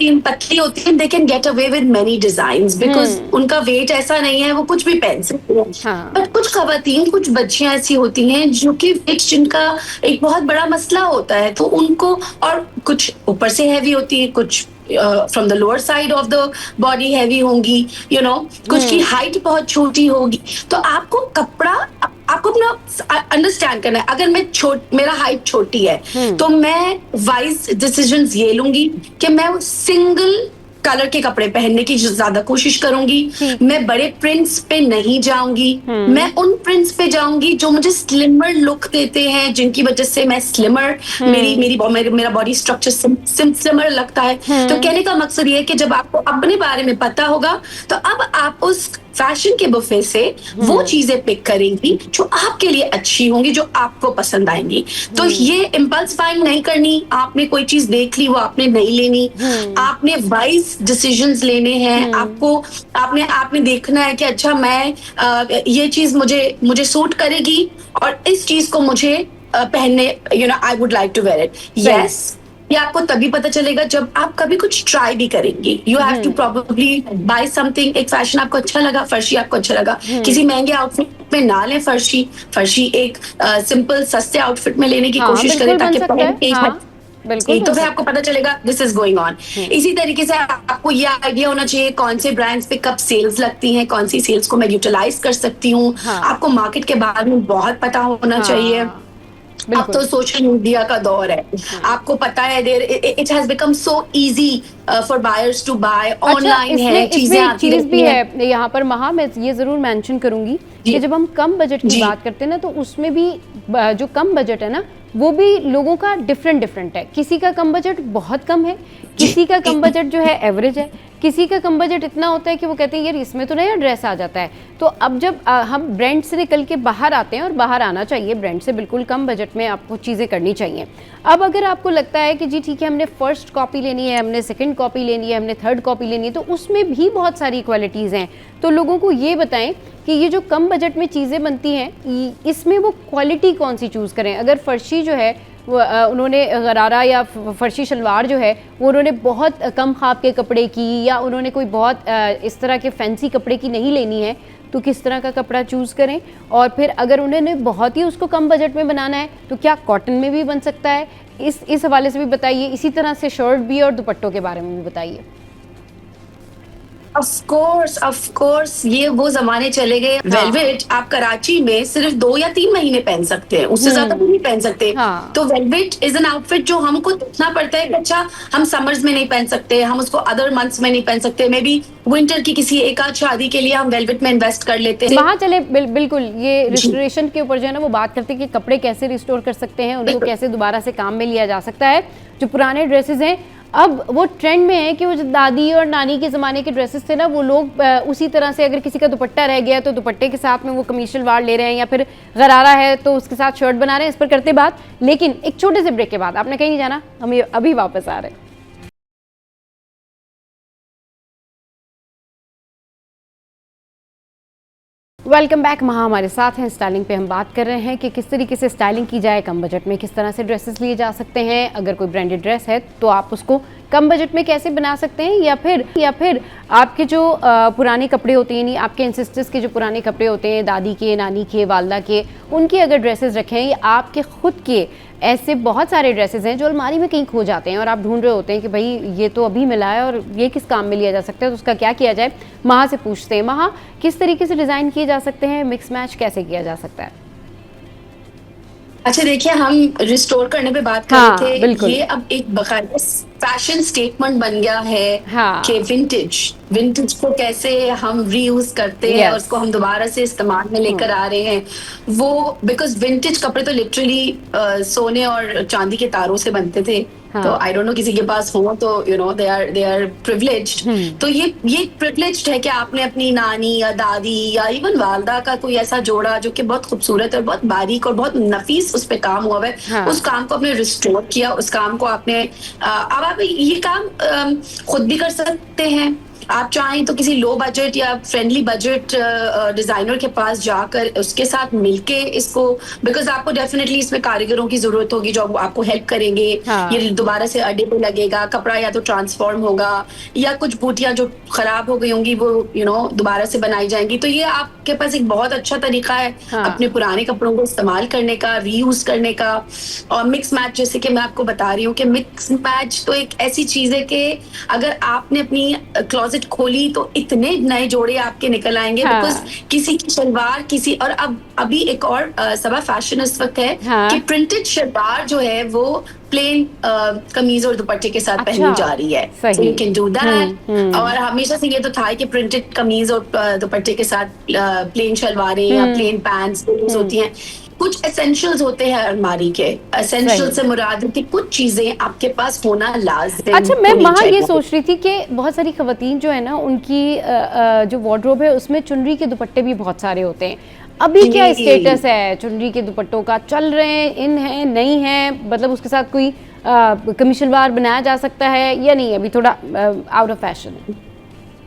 पतली होती है, they can get away with many designs because उनका वेट ऐसा नहीं है, वो कुछ भी पहन सकते हैं। हाँ। बट कुछ खवातीन, कुछ बच्चियां ऐसी होती हैं जो कि वेट जिनका एक बहुत बड़ा मसला होता है, तो उनको, और कुछ ऊपर से हैवी होती है, कुछ from the lower side of the body heavy होंगी, यू नो, कुछ की हाइट बहुत छोटी होगी। तो आपको कपड़ा, आपको अपना अंडरस्टैंड करना है। अगर मेरा हाइट छोटी है तो मैं वाइज डिसीजंस ये लूंगी कि मैं सिंगल कलर के कपड़े पहनने की ज्यादा कोशिश करूंगी। मैं बड़े प्रिंट्स पे नहीं जाऊंगी, मैं उन प्रिंट्स पे जाऊंगी जो मुझे स्लिमर लुक देते हैं, जिनकी वजह से मैं स्लिमर, मेरा बॉडी स्ट्रक्चर स्लिमर लगता है। तो कहने का मकसद ये है कि जब आपको अपने बारे में पता होगा तो अब आप उस फैशन के बुफे से वो चीजें पिक करेंगी जो आपके लिए अच्छी होंगी, जो आपको पसंद आएंगी। तो ये इम्पल्स बाइंग नहीं करनी, आपने कोई चीज देख ली वो आपने नहीं लेनी, आपने वाइज डिसीजंस लेने हैं। आपने देखना है कि अच्छा मैं ये चीज मुझे सूट करेगी और इस चीज को मुझे पहनने, you know, I would like to wear it. Yes, ये आपको तभी पता चलेगा जब आप कभी कुछ ट्राई भी करेंगे। You have to probably buy something, एक फैशन आपको अच्छा लगा, फर्शी आपको अच्छा लगा, किसी महंगे आउटफिट में ना लें फर्शी एक सिंपल सस्ते आउटफिट में लेने की कोशिश करें ताकि तो फिर आपको पता चलेगा दिस इज गोइंग ऑन। इसी तरीके से आपको ये आइडिया होना चाहिए कौन से ब्रांड्स पे कब सेल्स लगती हैं, कौन सी सेल्स को मैं यूटिलाइज कर सकती हूँ। आपको मार्केट के बारे में बहुत पता होना चाहिए। अब तो सोशल मीडिया का दौर है, आपको पता है it has become so easy for buyers to buy, online है, चीजें आती चीज भी हैं। है यहाँ पर महा, मैं ये जरूर मेंशन करूंगी कि जब हम कम बजट की बात करते हैं ना, तो उसमें भी जो कम बजट है ना, वो भी लोगों का डिफरेंट है। किसी का कम बजट बहुत कम है, किसी का कम बजट जो है एवरेज है, किसी का कम बजट इतना होता है कि वो कहते हैं यार इसमें तो नया ड्रेस आ जाता है। तो अब जब हम ब्रांड से निकल के बाहर आते हैं, और बाहर आना चाहिए ब्रांड से, बिल्कुल कम बजट में आपको चीज़ें करनी चाहिए। अब अगर आपको लगता है कि जी ठीक है, हमने फर्स्ट कॉपी लेनी है, हमने सेकंड कॉपी लेनी है, हमने थर्ड कॉपी लेनी है, तो उसमें भी बहुत सारी क्वालिटीज़ हैं। तो लोगों को ये बताएं कि ये जो कम बजट में चीज़ें बनती हैं, इसमें वो क्वालिटी कौन सी चूज़ करें। अगर फर्शी जो है वो उन्होंने गरारा या फर्शी शलवार जो है वो उन्होंने बहुत कम ख्वाब के कपड़े की, या उन्होंने कोई बहुत इस तरह के फैंसी कपड़े की नहीं लेनी है, तो किस तरह का कपड़ा चूज़ करें। और फिर अगर उन्होंने बहुत ही उसको कम बजट में बनाना है तो क्या कॉटन में भी बन सकता है, इस हवाले से भी बताइए। इसी तरह से शर्ट भी और दुपट्टों के बारे में भी बताइए। ऑफ कोर्स ये वो जमाने चले गए। वेलवेट आप कराची में सिर्फ 2 या 3 महीने पहन सकते हैं, उससे ज्यादा भी नहीं पहन सकते। तो वेलवेट इज एन आउटफिट जो हमको देखना पड़ता है कि अच्छा हम समर्स में नहीं पहन सकते, हम उसको अदर मंथ्स में नहीं पहन सकते, मे बी विंटर की किसी एक आध शादी के लिए हम वेलवेट में इन्वेस्ट कर लेते हैं। वहाँ चले बिल्कुल ये रिस्टोरेशन के ऊपर जो है ना वो बात करते हैं कि कपड़े कैसे रिस्टोर कर सकते हैं, उनको कैसे दोबारा से काम में लिया जा सकता है। जो पुराने ड्रेसेस हैं अब वो ट्रेंड में है कि वो जो दादी और नानी के ज़माने के ड्रेसेस थे ना, वो लोग उसी तरह से, अगर किसी का दुपट्टा रह गया तो दुपट्टे के साथ में वो कमीज शलवार ले रहे हैं, या फिर गरारा है तो उसके साथ शर्ट बना रहे हैं। इस पर करते बात, लेकिन एक छोटे से ब्रेक के बाद, आपने कहीं नहीं जाना, हम अभी वापस आ रहे हैं। Welcome back. महा हमारे साथ हैं। स्टाइलिंग पे हम बात कर रहे हैं कि किस तरीके से स्टाइलिंग की जाए कम बजट में, किस तरह से ड्रेसेस लिए जा सकते हैं। अगर कोई ब्रांडेड ड्रेस है तो आप उसको कम बजट में कैसे बना सकते हैं, या फिर आपके जो पुराने कपड़े होते हैं, यानी आपके एंसेस्टर्स के जो पुराने कपड़े होते हैं, दादी के, नानी के, वालदा के, उनके अगर ड्रेसेस रखें, या आपके खुद के ऐसे बहुत सारे ड्रेसेस हैं जो अलमारी में कहीं खो जाते हैं और आप ढूंढ रहे होते हैं कि भाई ये तो अभी मिला है और ये किस काम में लिया जा सकता है, तो उसका क्या किया जाए। महा से पूछते हैं, महा किस तरीके से डिज़ाइन किए जा सकते हैं, मिक्स मैच कैसे किया जा सकता है। अच्छा देखिए, हम रिस्टोर करने पे बात कर रहे थे। ये अब एक बाकायदा फैशन स्टेटमेंट बन गया है कि विंटेज को कैसे हम रीयूज करते हैं और उसको हम दोबारा से इस्तेमाल में लेकर आ रहे हैं। वो बिकॉज विंटेज कपड़े तो लिटरली सोने और चांदी के तारों से बनते थे। तो आई डोंट नो किसी के पास हो तो you know they are privileged. तो ये प्रिविलेज्ड है कि आपने अपनी नानी या दादी या इवन वालदा का कोई ऐसा जोड़ा जो कि बहुत खूबसूरत और बहुत बारीक और बहुत नफीस उस पे काम हुआ है, उस काम को आपने रिस्टोर किया, उस काम को आपने अब आप ये काम खुद भी कर सकते हैं। आप चाहें तो किसी लो बजट या फ्रेंडली बजट डिजाइनर के पास जाकर उसके साथ मिलके इसको, बिकॉज आपको डेफिनेटली इसमें कारीगरों की जरूरत होगी जो आपको हेल्प करेंगे। हाँ। ये दोबारा से अड्डे पे लगेगा, कपड़ा या तो ट्रांसफॉर्म होगा या कुछ बूटियां जो खराब हो गई होंगी वो दोबारा से बनाई जाएंगी। तो ये आपके पास एक बहुत अच्छा तरीका है हाँ। अपने पुराने कपड़ों को इस्तेमाल करने का, रीयूज करने का। और मिक्स मैच, जैसे कि मैं आपको बता रही हूँ कि मिक्स मैच तो एक ऐसी चीज है कि अगर आपने अपनी क्लोजेट खोली तो इतने नए जोड़े आपके निकल आएंगे। हाँ। बिकॉज किसी की शलवार, किसी और अब अभी एक और सबा फैशन इस वक्त है हाँ। कि प्रिंटेड शलवार जो है वो प्लेन कमीज और दुपट्टे के साथ पहनी जा रही है। सही। You can do that. और हमेशा से ये तो था कि प्रिंटेड कमीज और दुपट्टे के साथ प्लेन शलवारें या प्लेन पैंट्स होती हैं। कुछ एसेंशियल्स होते हैं अलमारी के। एसेंशियल से मुराद है कि कुछ चीजें आपके पास होना लाज़िम। अच्छा, मैं वहाँ ये सोच रही थी कि बहुत सारी खवातीन जो है ना, उनकी जो वार्डरोब है उसमें चुनरी के दुपट्टे भी बहुत सारे होते हैं। अभी क्या स्टेटस है चुनरी के दुपट्टों का? चल रहे हैं, इन है, नहीं है? मतलब उसके साथ कोई कमीशलवार बनाया जा सकता है या नहीं? अभी थोड़ा आउट ऑफ फैशन है।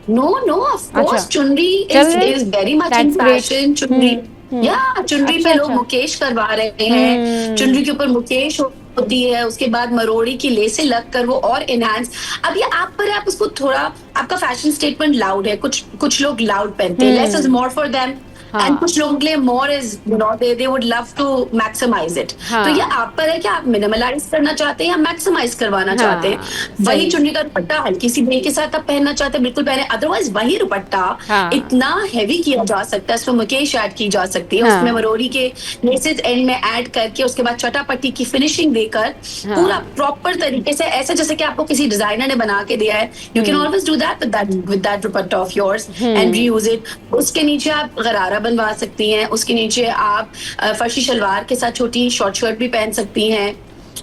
नो ऑफ कोर्स चुनरी is very much in fashion. चुनरी चुनरी पे लोग मुकेश करवा रहे हैं। चुनरी के ऊपर मुकेश होती है, उसके बाद मरोड़ी की लेसें लगकर वो और एनहांस। अब ये आप पर, आप उसको थोड़ा, आपका फैशन स्टेटमेंट लाउड है। कुछ लोग लाउड पहनते हैं, less is more for them. And कुछ लोगों के लिए more is they would love to maximize it. तो ये आप पर है कि आप मिनिमलाइज करना चाहते हैं या मैक्सिमाइज करवाना चाहते हैं। वही चुन्नी का दुपट्टा हल्की सी बे के साथ आप पहनना चाहते हैं, बिल्कुल पहने। अदरवाइज वही दुपट्टा इतना हैवी किया जा सकता है, उसमें मुकेश ऐड की जा सकती है, उसमें मरोड़ी के लेसेस एंड में ऐड करके उसके बाद चटापट्टी की फिनिशिंग देकर पूरा प्रॉपर तरीके से, ऐसे जैसे कि आपको किसी डिजाइनर ने बना के दिया है। You can always do that with that dupatta of yours and reuse it. उसके नीचे आप गरारा बनवा सकती हैं, उसके नीचे आप फर्शी शलवार के साथ छोटी शॉर्ट शर्ट भी पहन सकती हैं।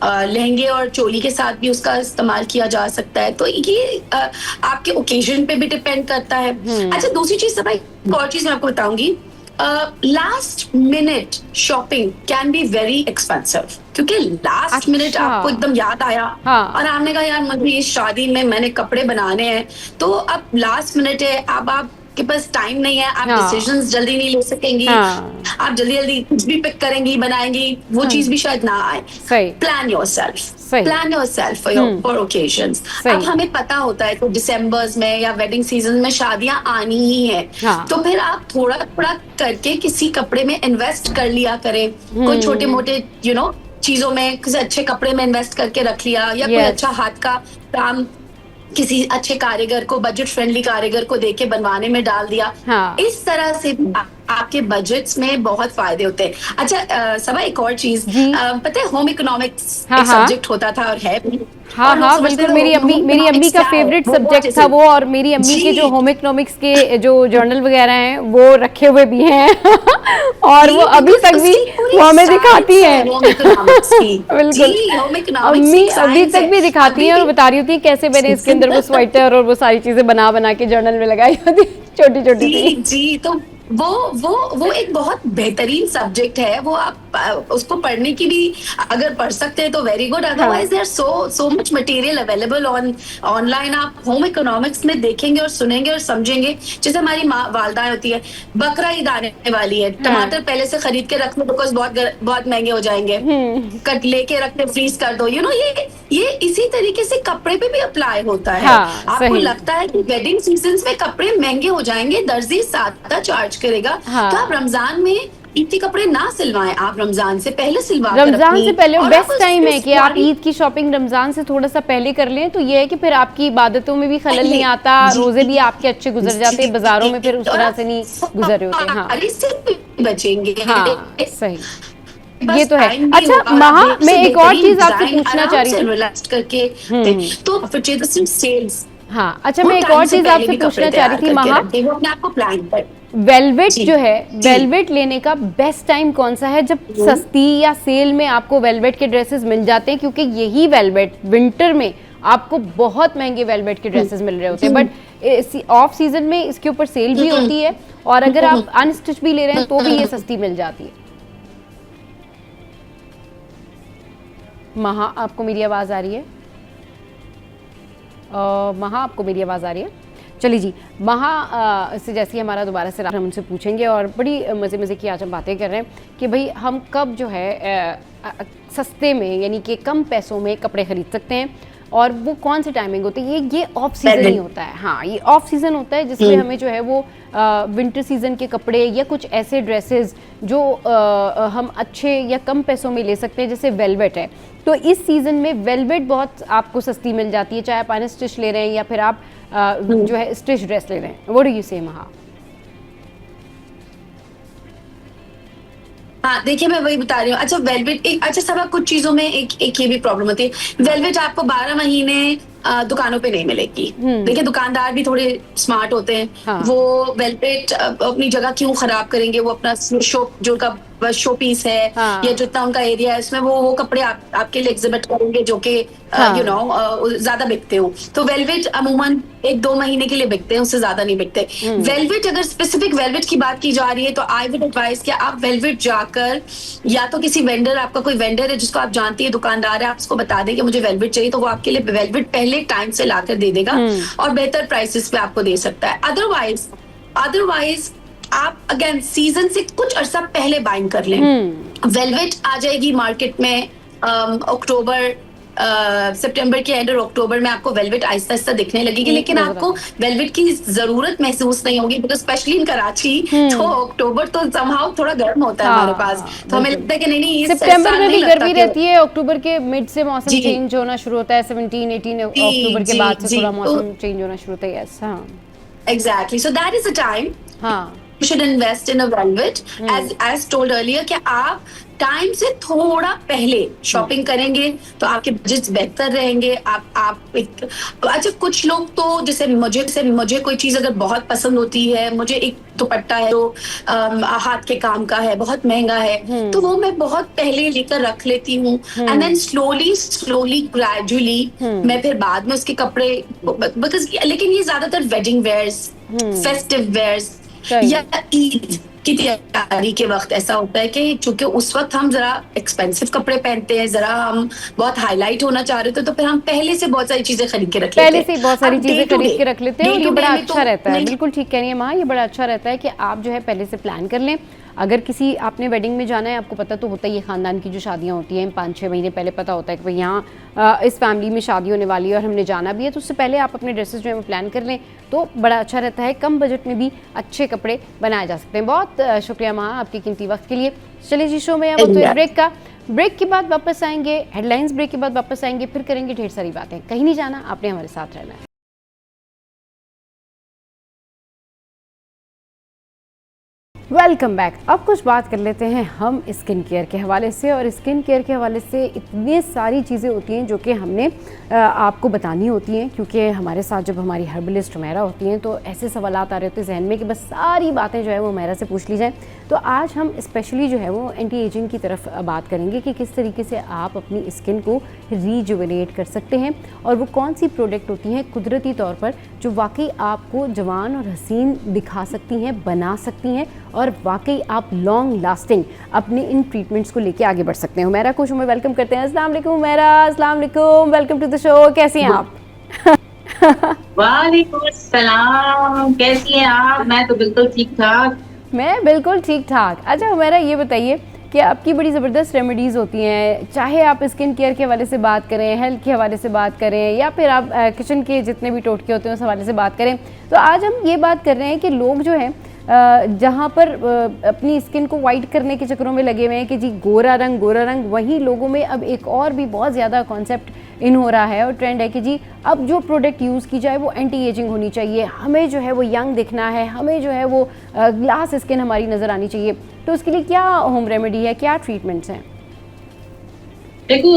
लहंगे और चोली के साथ भी उसका इस्तेमाल किया जा सकता है। तो ये आपके ओकेजन पे भी डिपेंड करता है। अच्छा, दूसरी चीज सब, एक और चीज मैं आपको बताऊंगी। Last minute shopping can be very expensive, क्योंकि लास्ट मिनट आपको एकदम याद आया और आपने कहा यार मुझे इस शादी में मैंने कपड़े बनाने हैं, तो अब लास्ट मिनट है, अब आपके पास टाइम नहीं है, आप डिसीजंस जल्दी नहीं ले सकेंगी। आप जल्दी कुछ भी पिक करेंगी, बनाएंगी, वो चीज भी शायद ना आए। Plan yourself for occasions. अब हमें पता होता है तो दिसंबर में या वेडिंग सीजन में शादियां आनी ही है, तो फिर आप थोड़ा थोड़ा करके किसी कपड़े में इन्वेस्ट कर लिया करें। कोई छोटे मोटे चीजों में, किसी अच्छे कपड़े में इन्वेस्ट करके रख लिया, या कोई अच्छा हाथ का काम किसी अच्छे कारीगर को, बजट फ्रेंडली कारीगर को देके बनवाने में डाल दिया। इस तरह से भी आपके बजट्स में बहुत फायदे होते हैं। अच्छा सबा, एक और चीज पता है, होम इकोनॉमिक्स एक सब्जेक्ट होता था और है। बिल्कुल, मेरी अम्मी का फेवरेट सब्जेक्ट था वो। और मेरी अम्मी के जो होम इकोनॉमिक्स के जो जर्नल वगैरह हैं वो रखे हुए भी हैं और वो अभी तक भी वो हमें दिखाती है। बिल्कुल, अम्मी अभी तक भी दिखाती हैं और बता रही होती है कैसे मैंने इसके अंदर वो स्वेटर और वो सारी चीजें बना के जर्नल में लगाई होती छोटी छोटी। जी, तो वो एक बहुत बेहतरीन सब्जेक्ट है। वो आप उसको पढ़ने की भी अगर पढ़ सकते हैं तो very good. Otherwise there so much material available online. आप होम इकोनॉमिक्स में देखेंगे और सुनेंगे और समझेंगे। जैसे हमारी वालदा होती है, बकरा ईद आने वाली है, टमाटर पहले से खरीद के रख लो बिकॉज बहुत महंगे हो जाएंगे, कट लेके रख दो, फ्रीज कर दो। ये इसी तरीके से कपड़े पे भी अप्लाई होता है। आपको लगता है कि वेडिंग सीजन में कपड़े महंगे हो जाएंगे, दर्जी सादा चार्ज करेगा, तो आप रमजान में ईद के कपड़े ना सिलवाएं, आप रमजान से पहले सिलवा। रमजान से पहले बेस्ट टाइम है कि आप ईद की शॉपिंग रमजान से थोड़ा सा पहले कर लें, तो ये है कि फिर आपकी इबादतों में भी खलल नहीं आता, रोजे भी आपके अच्छे गुजर जाते हैं, बाजारों में फिर उस तरह से नहीं गुजर रहे होते। बचेंगे। सही, ये तो है। अच्छा महा, मैं एक और चीज आपसे पूछना चाह रही थी। तो सेल्स, अच्छा मैं एक और चीज आपसे पूछना चाह रही थी महा, आपको प्लान पर वेलवेट जो है, वेलवेट लेने का बेस्ट टाइम कौन सा है? जब सस्ती या सेल में आपको वेलवेट के ड्रेसेस मिल जाते हैं, क्योंकि यही वेलवेट विंटर में आपको बहुत महंगे वेलवेट के ड्रेसेस मिल रहे होते हैं, बट ऑफ सीजन में इसके ऊपर सेल भी होती है और अगर आप अनस्टिच भी ले रहे हैं तो भी ये सस्ती मिल जाती है। महा, आपको मेरी आवाज आ रही है? महा, आपको मेरी आवाज आ रही है? चलिए जी, महा से जैसे ही हमारा दोबारा से हम उनसे पूछेंगे और बड़ी मज़े मज़े की आज हम बातें कर रहे हैं कि भाई हम कब जो है सस्ते में यानी कि कम पैसों में कपड़े खरीद सकते हैं और वो कौन सी टाइमिंग होती है। ये ऑफ सीज़न ही होता है। हाँ, ये ऑफ सीज़न होता है जिसमें हमें जो है वो विंटर सीज़न के कपड़े या कुछ ऐसे ड्रेसेस जो हम अच्छे या कम पैसों में ले सकते हैं, जैसे वेलवेट है। तो इस सीज़न में वेलवेट बहुत आपको सस्ती मिल जाती है, चाहे आप अनस्टिच ले रहे हैं या फिर आप जो है स्टिच ड्रेस ले रहे हैं। व्हाट डू यू से महा? हाँ, देखिए मैं वही बता रही हूँ। अच्छा, वेलवेट अच्छा सब कुछ चीजों में एक ये भी प्रॉब्लम होती है। वेलवेट आपको 12 महीने दुकानों पे नहीं मिलेगी। देखिए दुकानदार भी थोड़े स्मार्ट होते हैं। हाँ। वो वेलवेट अपनी जगह क्यों खराब करेंगे, वो अपना शो जो उनका शो पीस है हाँ। या जितना उनका एरिया है उसमें वो कपड़े आपके लिए एग्जिबिट करेंगे जो कि हाँ। यू नो ज्यादा बिकते हो। तो वेलवेट अमूमन 1-2 महीने के लिए बिकते हैं, उससे ज्यादा नहीं बिकते। वेलवेट, अगर स्पेसिफिक वेलवेट की बात की जा रही है तो आई वुड एडवाइस कि आप वेलवेट जाकर या तो किसी वेंडर, आपका कोई वेंडर है जिसको आप जानती है, दुकानदार है, आप उसको बता दें कि मुझे वेलवेट चाहिए, तो वो आपके लिए वेलवेट पहले टाइम से लाकर दे देगा और बेहतर प्राइसेस पे आपको दे सकता है। अदरवाइज आप अगेन सीजन से कुछ अरसा पहले बाइंग कर लें। वेलवेट आ जाएगी मार्केट में अक्टूबर सितंबर के एंड और अक्टूबर में आपको वेलवेट आहिस्ता आहिस्ता दिखने लगेगी, लेकिन आपको वेलवेट की जरूरत महसूस नहीं होगी, बिकॉज स्पेशली इन कराची तो अक्टूबर तो समहाउ थोड़ा गर्म होता है हमारे पास। तो हमें लगता है कि नहीं सितंबर में भी गर्मी रहती है, अक्टूबर के मिड से मौसम चेंज होना शुरू होता है, 17-18 अक्टूबर के बाद से थोड़ा मौसम चेंज होना शुरू होता है। यस, हाँ, exactly. So that is a time you should invest in a velvet, as told earlier, कि आप टाइम से थोड़ा पहले शॉपिंग करेंगे तो आपके बजट बेहतर रहेंगे। अच्छा, कुछ लोग तो जैसे मुझे कोई चीज अगर बहुत पसंद होती है, मुझे एक दुपट्टा है जो हाथ के काम का है, बहुत महंगा है, तो वो मैं बहुत पहले लेकर रख लेती हूँ एंड देन स्लोली ग्रेजुअली मैं फिर बाद में उसके कपड़े, बिकॉज लेकिन ये ज्यादातर वेडिंग वेयर्स, फेस्टिव वेयर्स या ईद की तैयारी के वक्त ऐसा होता है कि चूंकि उस वक्त हम जरा एक्सपेंसिव कपड़े पहनते हैं, जरा हम बहुत हाईलाइट होना चाह रहे थे, तो फिर हम पहले से बहुत सारी चीजें खरीद के रख लेते हैं। पहले से बहुत सारी चीजें खरीद के रख लेते हैं और ये बड़ा अच्छा रहता है। बिल्कुल ठीक कह रही है माँ, ये बड़ा अच्छा रहता है कि आप जो है पहले से प्लान कर लें। अगर किसी आपने वेडिंग में जाना है, आपको पता तो होता ही है, ख़ानदान की जो शादियाँ होती हैं 5-6 महीने पहले पता होता है कि भाई यहाँ इस फैमिली में शादी होने वाली है और हमने जाना भी है, तो उससे पहले आप अपने ड्रेसेस जो है वो प्लान कर लें, तो बड़ा अच्छा रहता है। कम बजट में भी अच्छे कपड़े बनाए जा सकते हैं। बहुत शुक्रिया माँ आपके कीमती वक्त के लिए। चलिए जी, शो में अब तो ब्रेक का, ब्रेक के बाद वापस आएंगे, हेडलाइंस ब्रेक के बाद वापस आएंगे, फिर करेंगे ढेर सारी बातें। कहीं नहीं जाना, आपने हमारे साथ रहना है। Welcome back. अब कुछ बात कर लेते हैं हम स्किन केयर के हवाले से, और स्किन केयर के हवाले से इतनी सारी चीज़ें होती हैं जो कि हमने आपको बतानी होती हैं, क्योंकि हमारे साथ जब हमारी हर्बलिस्ट हुमैरा होती हैं तो ऐसे सवालात आ रहे होते हैं जहन में कि बस सारी बातें जो है वो हुमैरा से पूछ ली जाएँ। तो आज हम स्पेशली जो है वो एंटी एजिंग की तरफ बात करेंगे कि किस तरीके से आप अपनी स्किन को रीजुवेनेट कर सकते हैं और वो कौन सी प्रोडक्ट होती हैं कुदरती तौर पर जो वाकई आपको जवान और हसीन दिखा सकती हैं, बना सकती हैं, और वाकई आप लॉन्ग लास्टिंग अपने इन ट्रीटमेंट्स को लेके आगे बढ़ सकते हैं। हुमैरा को शो में वेलकम करते हैं। अस्सलाम वालेकुम हुमैरा। अस्सलाम वालेकुम, वेलकम टू द शो। कैसी हैं आप? वालेकुम अस्सलाम, कैसी हैं आप? मैं तो बिल्कुल ठीक ठाक। मैं बिल्कुल ठीक ठाक। अच्छा हुमैरा, ये बताइए कि आपकी बड़ी ज़बरदस्त रेमेडीज़ होती हैं, चाहे आप स्किन केयर के हवाले से बात करें, हेल्थ के हवाले से बात करें, या फिर आप किचन के जितने भी टोटके होते हैं उस हवाले से बात करें। तो आज हम ये बात कर रहे हैं कि लोग जो हैं जहाँ पर अपनी स्किन को वाइट करने के चक्करों में लगे हुए हैं कि जी गोरा रंग, वहीं लोगों में अब एक और भी बहुत ज़्यादा कॉन्सेप्ट इन हो रहा है और ट्रेंड है कि जी अब जो प्रोडक्ट यूज़ की जाए वो एंटी एजिंग होनी चाहिए, हमें जो है वो यंग दिखना है, हमें जो है वो ग्लास स्किन हमारी नज़र आनी चाहिए। तो उसके लिए क्या होम रेमेडी है, क्या ट्रीटमेंट्स हैं? देखो,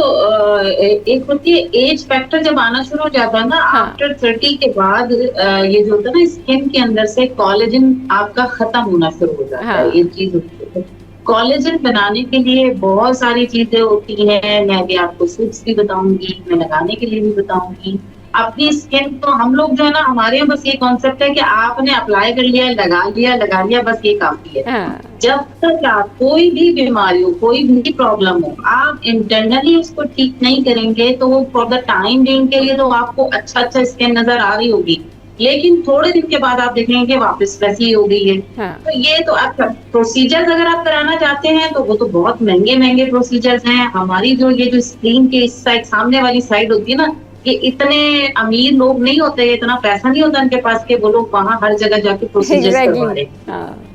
एक होती है एज फैक्टर, जब आना शुरू हो जाता है ना आफ्टर 30 के बाद, ये जो होता है ना स्किन के अंदर से कॉलेजन आपका खत्म होना शुरू हो जाता है। ये चीज होती है, कॉलेजन बनाने के लिए बहुत सारी चीजें होती हैं। मैं भी आपको सूट्स भी बताऊंगी, मैं लगाने के लिए भी बताऊंगी। अपनी स्किन तो हम लोग जो है ना, हमारे यहाँ बस ये कॉन्सेप्ट है कि आपने अप्लाई कर लिया, लगा लिया, बस ये काफी है। जब तक आप कोई भी बीमारी हो, कोई भी प्रॉब्लम हो, आप इंटरनली उसको ठीक नहीं करेंगे तो वो फॉर द टाइम बीइंग के लिए तो आपको अच्छा स्किन नजर आ रही होगी, लेकिन थोड़े दिन के बाद आप देखेंगे कि वापस वैसी ही हो गई है। हाँ। तो ये तो आप प्रोसीजर्स अगर आप कराना चाहते हैं तो वो तो बहुत महंगे प्रोसीजर्स हैं। हमारी जो स्क्रीन के इस साइड सामने वाली साइड होती है ना, ये इतने अमीर लोग नहीं होते, इतना पैसा नहीं होता उनके पास कि वो लोग वहां हर जगह जाके प्रोसीजर्स करवा रहे हैं। हाँ,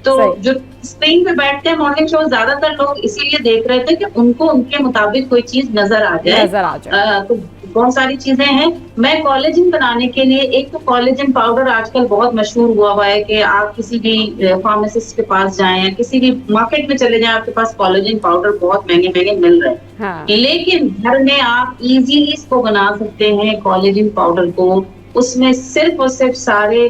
तो सही। जो स्क्रीन पे बैठते हैं मॉर्निंग शो, ज्यादातर लोग इसीलिए देख रहे थे कि उनको उनके मुताबिक कोई चीज नजर आ जाए। तो बहुत सारी चीजें हैं। मैं कोलेजन बनाने के लिए, एक तो कोलेजन पाउडर आजकल बहुत मशहूर हुआ है कि आप किसी भी फार्मासिस्ट के पास जाएं या किसी भी मार्केट में चले जाएं, आपके पास कोलेजन पाउडर बहुत महंगे मिल रहे हैं। हाँ। लेकिन घर में आप इजीली इसको बना सकते हैं कोलेजन पाउडर को। उसमें सिर्फ और सिर्फ सारे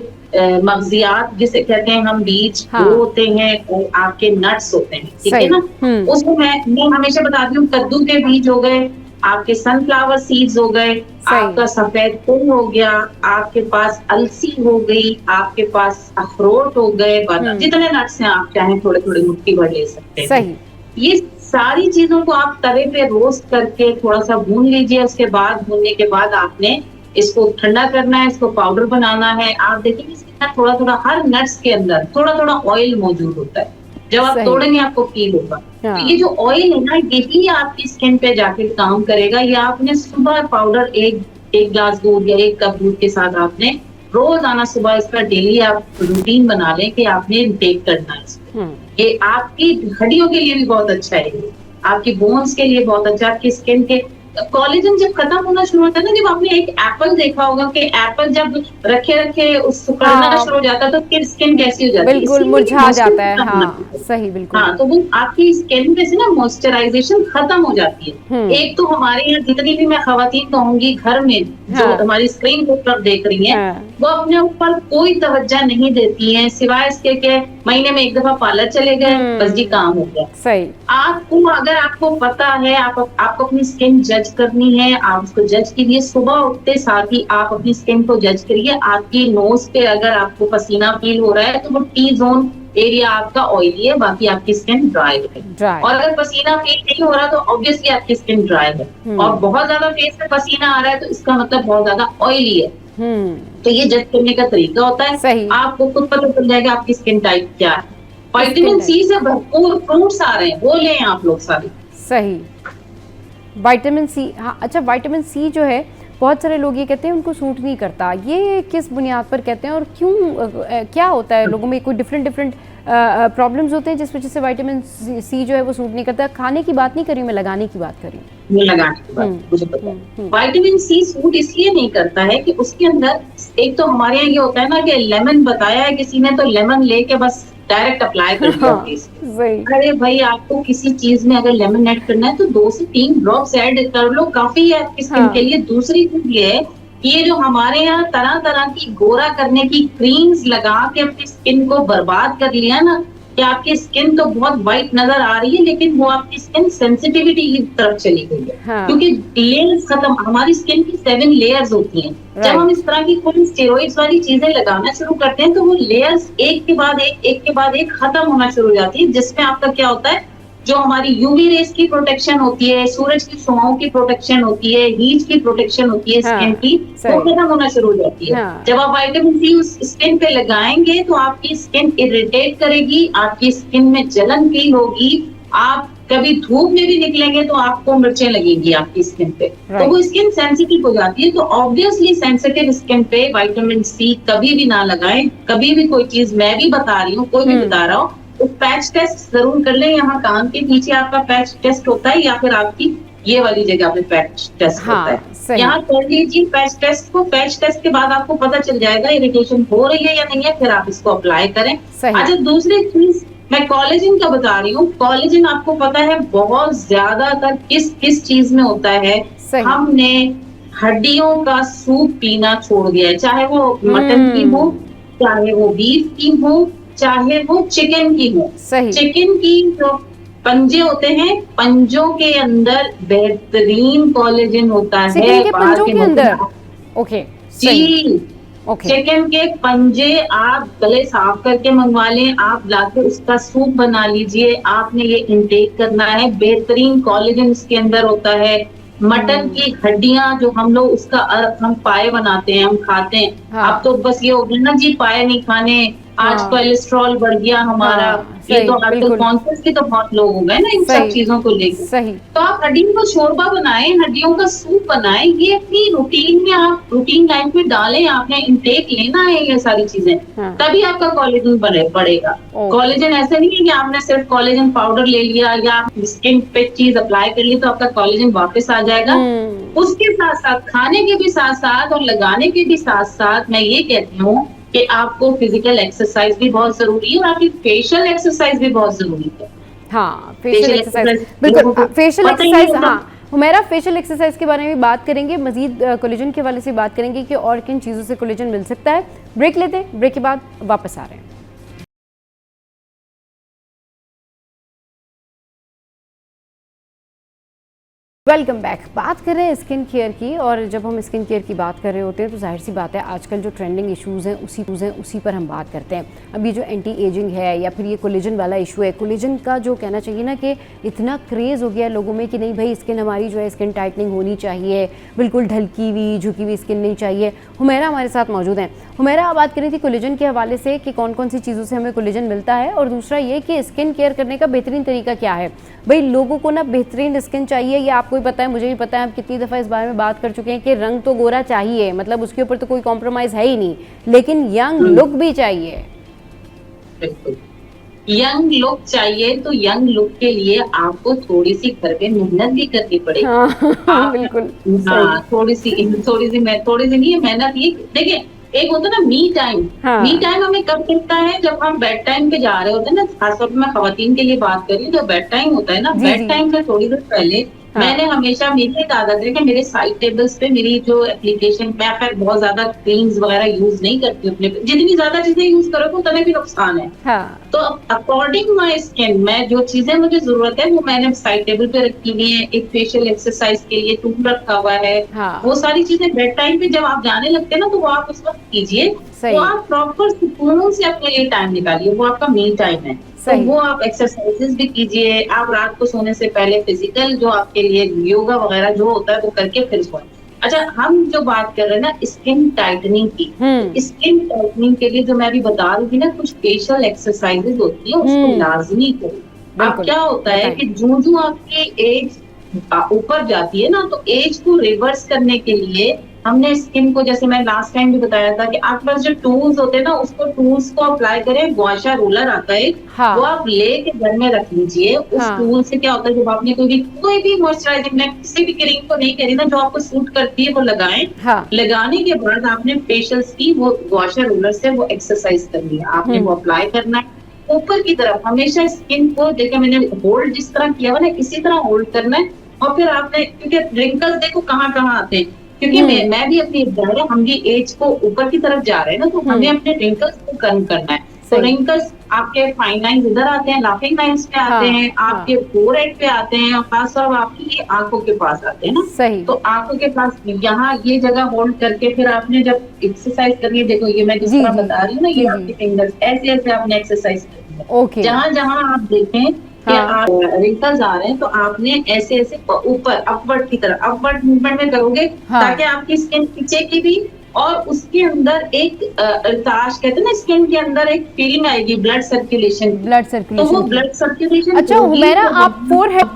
मगजियात जिसे कहते हैं हम, बीज, हाँ। वो होते हैं और आपके नट्स होते हैं, ठीक है ना। उसको मैं हमेशा बताती हूँ, कद्दू के बीज हो गए, आपके सनफ्लावर सीड्स हो गए, आपका सफेद तिल हो गया, आपके पास अलसी हो गई, आपके पास अखरोट हो गए, बादाम, जितने नट्स हैं आप चाहें थोड़े थोड़े मुट्ठी भर ले सकते हैं। सही। ये सारी चीजों को आप तवे पे रोस्ट करके थोड़ा सा भून लीजिए। उसके बाद भूनने के बाद आपने इसको ठंडा करना है, इसको पाउडर बनाना है। आप देखेंगे इसके अंदर थोड़ा थोड़ा, हर नट्स के अंदर थोड़ा थोड़ा ऑयल मौजूद होता है। जब आप तोड़ेंगे आपको फील होगा। तो ये जो ऑयल है ना, यही आपकी स्किन पे जाके काम करेगा। ये आपने सुबह पाउडर एक ग्लास दूध या 1 कप दूध के साथ आपने रोजाना सुबह इसका डेली आप रूटीन बना लें कि आपने इंटेक करना है इसको। ये आपकी हड्डियों के लिए भी बहुत अच्छा है, आपकी बोन्स के लिए बहुत अच्छा, आपकी स्किन के। कोलेजन जब खत्म होना शुरू होता है ना, जब आपने एक एप्पल देखा होगा कि एप्पल जब रखे उस सुकड़ना शुरू हो जाता है तो स्किन कैसी हो जाती है, बिल्कुल मुरझा जाता है। हाँ, सही, बिल्कुल। हाँ, तो वो आपकी स्किन में से ना मॉइस्चराइजेशन खत्म हो जाती है। एक तो हमारे यहाँ जितनी भी मैं खवातीन कहूंगी घर में जो हमारी स्क्रीन के ऊपर देख रही हैं, वो अपने ऊपर कोई तवज्जो नहीं देती हैं, सिवाय इसके कि महीने में 1 दफा पार्लर चले गए, बस जी काम हो गया। सही। आपको अगर आपको पता है आपको अपनी स्किन जज करनी है, आप उसको जज कीजिए। सुबह उठते साथ ही आप अपनी स्किन को जज करिए। आपकी नोज पे अगर आपको पसीना फील हो रहा है तो वो टी जोन एरिया आपका ऑयली है, बाकी आपकी स्किन ड्राई है। और अगर पसीना फील नहीं हो रहा तो ऑब्वियसली आपकी स्किन ड्राई है। और बहुत ज्यादा फेस में पसीना आ रहा है तो इसका मतलब बहुत ज्यादा ऑयली है। तो ये जज करने का तरीका होता है। आपको खुद पता चल जाएगा आपकी स्किन टाइप क्या है। विटामिन सी से भरपूर फ्रूट्स आ रहे हैं, वो लें आप लोग सारे। सही। विटामिन सी, हाँ। अच्छा, विटामिन सी जो है बहुत सारे लोग ये कहते हैं उनको सूट नहीं करता, ये किस बुनियाद पर कहते हैं और क्यों, क्या होता है लोगों में कोई डिफरेंट प्रॉब्लम्स होते हैं जिस वजह से विटामिन सी जो है वो सूट नहीं करता? खाने की बात नहीं करी मैं, लगाने की बात करी। लगाने की बात मुझे पता है। विटामिन सी सूट इसलिए नहीं करता है कि उसके अंदर एक तो हमारे यहाँ ये होता है ना कि लेमन बताया है किसी ने, तो लेमन लेके बस डायरेक्ट अप्लाई कर दिया। अरे भाई, आपको किसी चीज में अगर लेमन ऐड करना है तो 2 से 3 ड्रॉप्स ऐड कर लो, काफी है आपकी स्किन के लिए। दूसरी चीज ये है कि ये जो हमारे यहाँ तरह तरह की गोरा करने की क्रीम्स लगा के अपनी स्किन को बर्बाद कर लिया ना, कि आपकी स्किन तो बहुत व्हाइट नजर आ रही है लेकिन वो आपकी स्किन सेंसिटिविटी की तरफ चली गई है। क्योंकि लेयर्स खत्म, हमारी स्किन की 7 लेयर्स होती हैं। जब हम इस तरह की कोई स्टेरॉइड्स वाली चीजें लगाना शुरू करते हैं तो वो लेयर्स एक के बाद एक खत्म होना शुरू हो जाती है, जिसमें आपका क्या होता है, जो हमारी यूवी रेस की प्रोटेक्शन होती है, सूरज की शुआओं की प्रोटेक्शन होती है, हीट की प्रोटेक्शन होती है स्किन की, वो खत्म होना शुरू हो जाती है। जब आप विटामिन सी उस स्किन पे लगाएंगे तो आपकी स्किन इरिटेट करेगी, आपकी स्किन में जलन फील होगी, आप कभी धूप में भी निकलेंगे तो आपको मिर्चें लगेंगी आपकी स्किन पे, तो वो स्किन सेंसिटिव हो जाती है। तो ऑब्वियसली सेंसिटिव स्किन पे विटामिन सी कभी भी ना लगाएं। कभी भी कोई चीज, मैं भी बता रही हूँ, कोई भी बता रहा हो, तो पैच टेस्ट जरूर कर लें। यहाँ कान के पीछे आपका पैच टेस्ट होता है या फिर आपकी ये वाली जगह पे पैच टेस्ट होता है। यहाँ कर लीजिए पैच टेस्ट को। पैच टेस्ट के बाद आपको पता चल जाएगा इरिटेशन हो रही है या नहीं है, फिर आप इसको अप्लाई करें। अच्छा, दूसरी चीज मैं कोलेजन का बता रही हूँ। कोलेजन आपको पता है बहुत ज्यादातर किस चीज में होता है। हमने हड्डियों का सूप पीना छोड़ दिया है, चाहे वो मटन की हो, चाहे वो बीफ की हो, चाहे वो चिकन की हो। चिकन की जो पंजे होते हैं, पंजों के अंदर बेहतरीन कोलेजन होता है। चिकन के पंजों के अंदर? ओके जी, चिकन के पंजे आप गले साफ करके मंगवा लें, आप लाके उसका सूप बना लीजिए। आपने ये इंटेक करना है, बेहतरीन कोलेजन इसके अंदर होता है। मटन की हड्डियां जो हम लोग उसका हम पाए बनाते हैं, हम खाते हैं। हाँ। अब तो बस ये हो गया ना जी, पाए नहीं खाने, आज हाँ। कोलेस्ट्रॉल बढ़ गया हमारा। हाँ, ये सही, तो आजकल बिल्कुल कॉन्शियस भी तो बहुत लोग हो गए ना इन सब सही, चीजों को लेकर। सही। तो आप हड्डियों का शोरबा बनाएं, हड्डियों का सूप बनाएं, ये अपनी रूटीन में, आप रूटीन लाइफ में डालें, आपने इंटेक लेना है ये सारी चीजें, हाँ। तभी आपका कोलेजन बढ़ेगा। ओके। कोलेजन ऐसे नहीं है कि आपने सिर्फ कोलेजन पाउडर ले लिया या स्किन पे चीज अप्लाई कर ली तो आपका कोलेजन वापस आ जाएगा। उसके साथ साथ, खाने के भी साथ साथ और लगाने के भी साथ साथ, मैं ये कहती हूँ कि आपको फिजिकल एक्सरसाइज भी बहुत जरूरी है और आपकी फेशियल एक्सरसाइज भी बहुत जरूरी है। हाँ, फेशियल फेशियल एक्सरसाइज, एक्सरसाइज बिल्कुल। लोगों को फेशियल पता ही नहीं एक्सरसाइज, होता। हाँ हुमैरा फेशियल एक्सरसाइज के बारे में भी बात करेंगे, मजीद कोलेजन के हवाले से बात करेंगे कि और किन चीज़ों से कोलेजन मिल सकता है। ब्रेक लेते हैं, ब्रेक के बाद वापस आ रहे हैं। Welcome back. बात कर रहे हैं स्किन केयर की, और जब हम स्किन केयर की बात कर रहे होते हैं तो जाहिर सी बात है आजकल जो ट्रेंडिंग इश्यूज़ हैं उसी पर हम बात करते हैं। अब ये जो एंटी एजिंग है या फिर ये कोलेजन वाला इशू है, कोलेजन का जो कहना चाहिए ना कि इतना क्रेज़ हो गया है लोगों में कि नहीं भाई स्किन हमारी जो है स्किन टाइटनिंग होनी चाहिए, बिल्कुल ढलकी हुई झुकी हुई स्किन नहीं चाहिए। हुमैरा हमारे साथ मौजूद हैं। हुमैरा, आप बात करी थी कोलेजन के हवाले से कि कौन कौन सी चीज़ों से हमें कोलेजन मिलता है, और दूसरा ये कि स्किन केयर करने का बेहतरीन तरीका क्या है। भाई लोगों को ना बेहतरीन स्किन चाहिए, या आपको भी पता है, मुझे भी पता है, आप कितनी दफ़ा इस बारे में बात कर चुके हैं कि रंग तो गोरा चाहिए, मतलब उसके ऊपर तो कोई कॉम्प्रोमाइज़ है ही नहीं, लेकिन यंग लुक भी चाहिए। यंग लुक चाहिए तो यंग लुक के लिए आपको थोड़ी सी घर पे मेहनत भी करनी पड़ेगी। हाँ, बिल्कुल। हाँ, थोड़ी सी नहीं है मेहनत। ये देखिए, एक होता है ना मी टाइम। हाँ। मी टाइम हमें कब मिलता है? जब हम बेड टाइम पे जा रहे होते हैं ना, खासतौर पर मैं खवातीन के लिए बात कर रही हूँ। जो बेड टाइम होता है ना, जी, बेड जी। टाइम से थोड़ी देर पहले मैंने हमेशा, मेरी एक आदत है कि मेरे साइड टेबल्स पे मेरी जो एप्लीकेशन, मैं फिर बहुत ज्यादा क्रीम्स वगैरह यूज नहीं करती हूँ अपने पे। जितनी ज्यादा चीजें यूज करो तो उतना भी नुकसान है। हाँ। तो अकॉर्डिंग माई स्किन, मैं जो चीजें मुझे जरूरत है वो मैंने साइड टेबल पे रखी हुई है। एक फेशियल एक्सरसाइज के लिए टूल रखा हुआ है। हाँ। वो सारी चीजें बेड टाइम पे जब आप जाने लगते हैं ना, तो वो आप उस वक्त कीजिए। सही। वो आप प्रॉपर सुकून से अपने लिए टाइम निकालिए, वो आपका मी टाइम है। तो सही। वो आप एक्सरसाइजेस भी कीजिए। आप रात को सोने से पहले फिजिकल जो आपके लिए योगा वगैरह जो होता है वो करके फिर सोएं। अच्छा, हम जो बात कर रहे हैं ना स्किन टाइटनिंग की, स्किन टाइटनिंग के लिए जो मैं अभी बता रही थी ना, कुछ फेशियल एक्सरसाइजेज होती है, उसको लाजमी करें। अब क्या होता है कि जो आपकी एज ऊपर जाती है ना, तो एज को रिवर्स करने के लिए हमने स्किन को, जैसे मैं लास्ट टाइम भी बताया था कि आपके पास जो टूल्स होते हैं ना, उसको टूल्स को अप्लाई करें। गुआशा रोलर आता है, हाँ। वो आप लेके घर में रख लीजिए। उस टूल से क्या होता है, जब आपने कोई भी मॉइस्चराइजिंग, मैं किसी भी क्रीम को नहीं कह रही ना, जो आपको सूट करती है वो लगाएं। हाँ। लगाने के बाद आपने फेशियल्स की वो गुआशा रोलर से वो एक्सरसाइज करनी है, आपने वो अप्लाई करना है ऊपर की तरफ। हमेशा स्किन को देखिए, मैंने होल्ड जिस तरह किया हुआ ना, इसी तरह होल्ड करना है। और फिर आपने, क्योंकि रिंकल्स देखो कहाँ कहाँ आते हैं, क्योंकि मैं भी अपनी, हम भी एज को ऊपर की तरफ जा रहे हैं ना, तो हमें अपने रिंकल्स को कम करना है। तो रिंकल्स आपके फाइन लाइंस इधर आते हैं, लाफिंग लाइंस पे आते हैं, आपके फोरहेड पे आते हैं, और खासतौर आपकी ये आंखों के पास आते हैं ना। सही। तो आंखों के पास यहाँ ये जगह होल्ड करके फिर आपने जब एक्सरसाइज करनी है, देखो ये मैं जिस तरह बता रही हूँ ना, ये आपकी फिंगर्स ऐसे ऐसे आपने एक्सरसाइज करनी है। ओके। जहाँ जहाँ आप देखें कि आप रिंकल्स आ रहे हैं, तो आपने ऐसे ऐसे ऊपर अपवर्ड की तरफ, अपवर्ड मूवमेंट में करोगे, ताकि आपकी स्किन पीछे की भी, और उसके अंदर एक ताश कहते हैं ना, स्किन के अंदर एक फीलिंग आएगी ब्लड सर्कुलेशन। तो वो ब्लड सर्कुलेशन। अच्छा हुमैरा, आप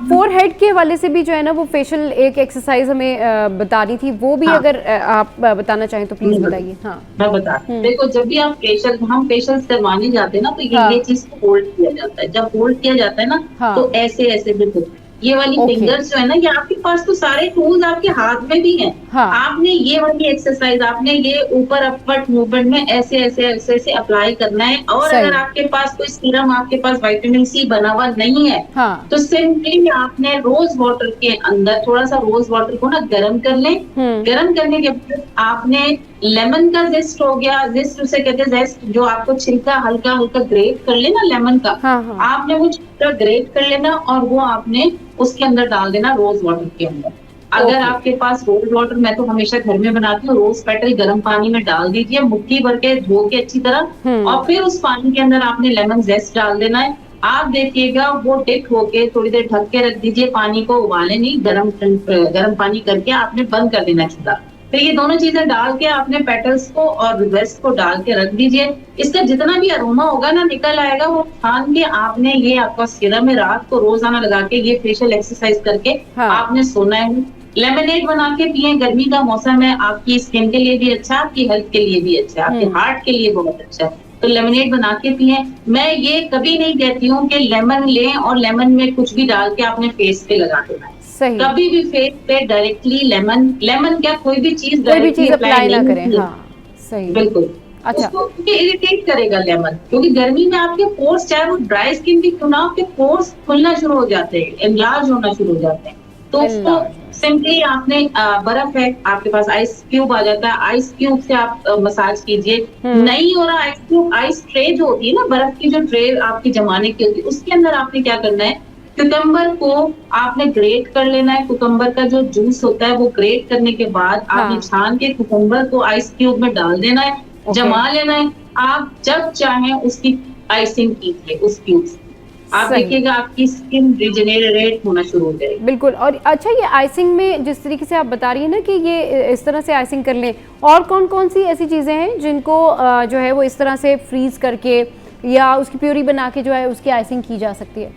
फोरहेड के हवाले से भी जो है ना वो फेशियल एक एक्सरसाइज हमें बतानी थी, वो भी अगर आप बताना चाहें तो प्लीज बताइए। हाँ, मैं बता। देखो, जब भी आप हम फेशियल करवाने जाते हैं ना, तो ये चीज को होल्ड किया जाता है। जब होल्ड किया जाता है ना, तो ऐसे ऐसे बिल्कुल ये वाली फिंगर्स जो है ना, ये आपके पास तो सारे टूल्स आपके हाथ में भी हैं। आपने ये वाली एक्सरसाइज, आपने ये ऊपर अपवर्ड मूवमेंट में ऐसे ऐसे ऐसे ऐसे अप्लाई करना है। और अगर आपके पास कोई सीरम, आपके पास विटामिन सी बना हुआ नहीं है, तो सिंपली आपने रोज वाटर के अंदर थोड़ा सा रोज वाटर को ना गर्म कर लें। गर्म करने के बाद आपने लेमन का जेस्ट हो गया, जेस्ट उसे कहते हैं, जेस्ट जो आपको छिलका हल्का हल्का ग्रेट कर लेना लेमन का, आपने वो छिलका ग्रेट कर लेना और वो आपने उसके अंदर डाल देना, रोज वाटर के अंदर। अगर आपके पास रोज वाटर, मैं तो हमेशा घर में बनाती हूँ, रोज पेटल गर्म पानी में डाल दीजिए, मुट्ठी भर के धो के अच्छी तरह, और फिर उस पानी के अंदर आपने लेमन जेस्ट डाल देना है। आप देखिएगा वो डिप होके थोड़ी देर ढक के रख दीजिए, पानी को उबाले नहीं, गर्म पानी करके आपने बंद कर देना चूल्हा। फिर ये दोनों चीजें डाल के आपने पेटल्स को और वेस्ट को डाल के रख दीजिए। इसका जितना भी अरोमा होगा ना निकल आएगा, वो छान के आपने ये आपका सीरम है, रात को रोजाना लगा के ये फेशियल एक्सरसाइज करके आपने सोना है। लेमनेड बना के पिए, गर्मी का मौसम है, आपकी स्किन के लिए भी अच्छा, आपकी हेल्थ के लिए भी अच्छा, आपके हार्ट के लिए बहुत अच्छा है। तो लेमनेड बना के पिए। मैं ये कभी नहीं कहती हूँ कि लेमन लें और लेमन में कुछ भी डाल के आपने फेस पे लगा देना है। सही। कभी भी फेस पे डायरेक्टली लेमन क्या कोई भी चीज अप्लाई ना करें। हाँ सही, बिल्कुल। अच्छा, उसको इरिटेट करेगा लेमन, क्योंकि गर्मी में आपके पोर्स, चाहे वो ड्राई स्किन भी क्यों ना, आपके पोर्स खुलना शुरू हो जाते हैं, एनलार्ज होना शुरू हो जाते हैं। तो उसको सिंपली आपने बर्फ है आपके पास, आइस क्यूब आ जाता है, आइस क्यूब से आप मसाज कीजिए। नहीं हो रहा आइस क्यूब, आइस ट्रे जो होती है ना, बर्फ की जो ट्रे आपकी जमाने की होती है, उसके अंदर आपने क्या करना है, क्यूकम्बर को आपने ग्रेट कर लेना है। क्यूकम्बर का जो जूस होता है वो ग्रेट करने के बाद आपने छान के क्यूकम्बर को आइस क्यूब में डाल देना है, जमा लेना है। आप जब चाहें उसकी आइसिंग कीजिए उस क्यूब से, आप देखिएगा आपकी स्किन रिजेनरेट होना शुरू हो जाएगी। बिल्कुल। और अच्छा, ये आइसिंग में जिस तरीके से आप बता रही है ना कि ये इस तरह से आइसिंग कर लें, और कौन कौन सी ऐसी चीज़ें हैं जिनको जो है वो इस तरह से फ्रीज करके या उसकी प्यूरी बना के जो है उसकी आइसिंग की जा सकती है?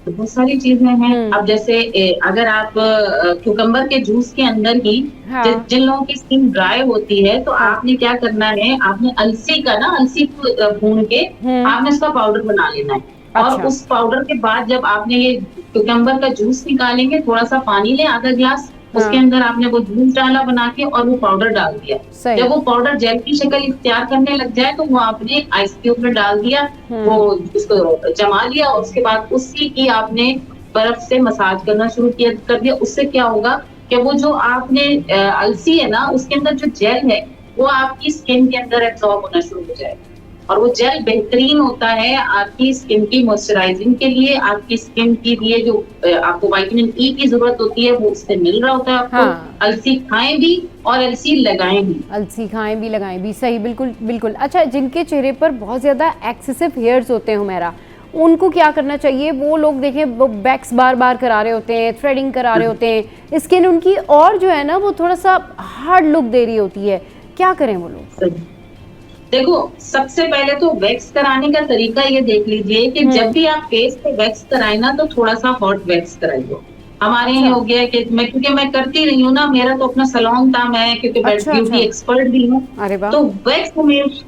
बहुत सारी चीजें हैं। अब जैसे अगर आप क्यूकम्बर के जूस के अंदर ही जिन लोगों की स्किन ड्राई होती है, तो आपने क्या करना है, आपने अलसी को भून के आपने उसका पाउडर बना लेना है। और उस पाउडर के बाद जब आपने ये क्यूकम्बर का जूस निकालेंगे, थोड़ा सा पानी लें, आधा ग्लास, उसके अंदर आपने वो जूस डाला बना के और वो पाउडर डाल दिया। जब वो पाउडर जेल की शक्ल इख्तियार करने लग जाए तो वो आपने आइस क्यूब में डाल दिया, वो उसको जमा लिया, और उसके बाद उसी की आपने बर्फ से मसाज करना शुरू कर दिया। उससे क्या होगा कि वो जो आपने अलसी है ना, उसके अंदर जो जेल है वो आपकी स्किन के अंदर एब्जॉर्ब होना शुरू हो जाएगा, और वो जेल बेहतरीन होता है आपकी स्किन की मॉइस्चराइजिंग के लिए। आपकी स्किन के लिए जो आपको विटामिन ई की जरूरत होती है वो उससे मिल रहा होता है आपको। अलसी खाएं भी और अलसी लगाएं भी, अलसी खाएं भी लगाएं भी, सही, बिल्कुल बिल्कुल। अच्छा, जिनके चेहरे पर बहुत ज्यादा एक्सेसिव हेयर्स होते हैं हुमैरा, उनको क्या करना चाहिए? वो लोग देखें वो वैक्स बार बार करा रहे होते हैं, थ्रेडिंग करा रहे होते हैं, स्किन उनकी और जो है ना वो थोड़ा सा हार्ड लुक दे रही होती है, क्या करें वो लोग? देखो, सबसे पहले तो वैक्स कराने का तरीका ये देख लीजिए कि जब भी आप फेस पे वैक्स कराए ना, तो थोड़ा सा हॉट वैक्स कराइए। हमारे यहाँ हो गया कि क्योंकि मैं करती रही हूँ ना, मेरा तो अपना सैलून था, मैं क्योंकि ब्यूटी एक्सपर्ट भी हूँ, तो वैक्स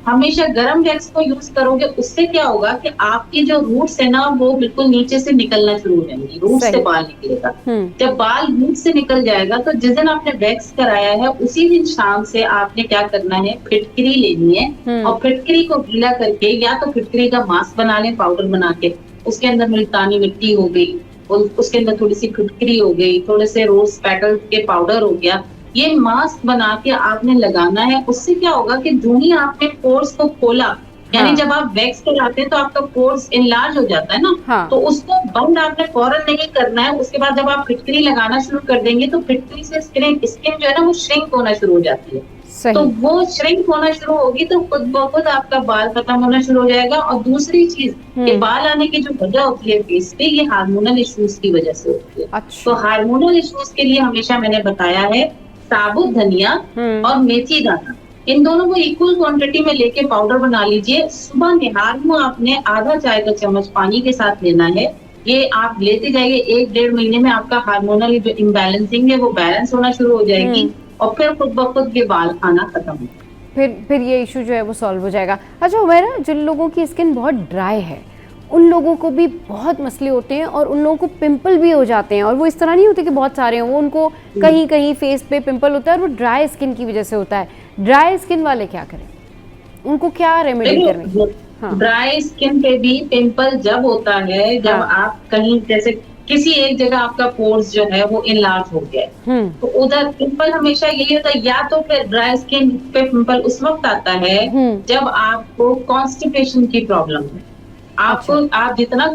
हमेशा गर्म वैक्स को यूज करोगे। उससे क्या होगा कि आपकी जो रूट्स है ना वो बिल्कुल नीचे से निकलना शुरू हो जाएंगी, रूट से बाल निकलेगा। जब बाल रूट से निकल जाएगा तो जिस दिन आपने वैक्स कराया है उसी दिन शाम से आपने क्या करना है, फिटकरी लेनी है, और फिटकरी को गीला करके या तो फिटकरी का मास्क बना लें, पाउडर बना के, उसके अंदर मुल्तानी मिट्टी हो गई, उसके अंदर थोड़ी सी फिटकरी हो गई, थोड़े से रोज पेटल के पाउडर हो गया, ये मास्क बना के आपने लगाना है। उससे क्या होगा कि जो ही आपने पोर्स को खोला, यानी जब आप वैक्स कराते हैं तो आपका पोर्स इनलार्ज हो जाता है ना, तो उसको बंद आपने फौरन नहीं करना है। उसके बाद जब आप फिटकरी लगाना शुरू कर देंगे तो फिटकरी से स्किन जो है ना वो श्रिंक होना शुरू हो जाती है। तो वो श्रिंक होना शुरू होगी तो खुद ब खुद आपका बाल खत्म होना शुरू हो जाएगा। और दूसरी चीज, ये बाल आने की जो वजह होती है फेस पे, ये हार्मोनल इश्यूज की वजह से होती है। तो हार्मोनल इश्यूज के लिए हमेशा मैंने बताया है साबुत धनिया और मेथी दाना, इन दोनों को इक्वल क्वांटिटी में लेके पाउडर बना लीजिए। सुबह निहार में आपने आधा चाय का चम्मच पानी के साथ लेना है। ये आप लेते जाइए, 1-1.5 महीने में आपका हार्मोनल जो इम्बैलेंसिंग है वो बैलेंस होना शुरू हो जाएगी, और फिर खुद ब खुद के बाल आना खत्म हो, फिर ये इशू जो है वो सॉल्व हो जाएगा। अच्छा हुमैरा, जिन लोगों की स्किन बहुत ड्राई है उन लोगों को भी बहुत मसले होते हैं, और उन लोगों को पिंपल भी हो जाते हैं, और वो इस तरह नहीं होते कि बहुत सारे हैं, वो उनको कहीं कहीं फेस पे पिंपल होता है और वो ड्राई स्किन की वजह से होता है। ड्राई स्किन वाले क्या करें, उनको क्या रेमेडी करनी? ड्राई स्किन पे भी पिंपल जब होता है, जब आप कहीं जैसे किसी एक जगह आपका पोर्स जो है वो इनलार्ज हो गया है, तो उधर पिंपल हमेशा यही होता है। या तो फिर ड्राई स्किन पे पिंपल उस वक्त आता है जब आपको कॉन्स्टिपेशन की प्रॉब्लम है, आपको आप जितना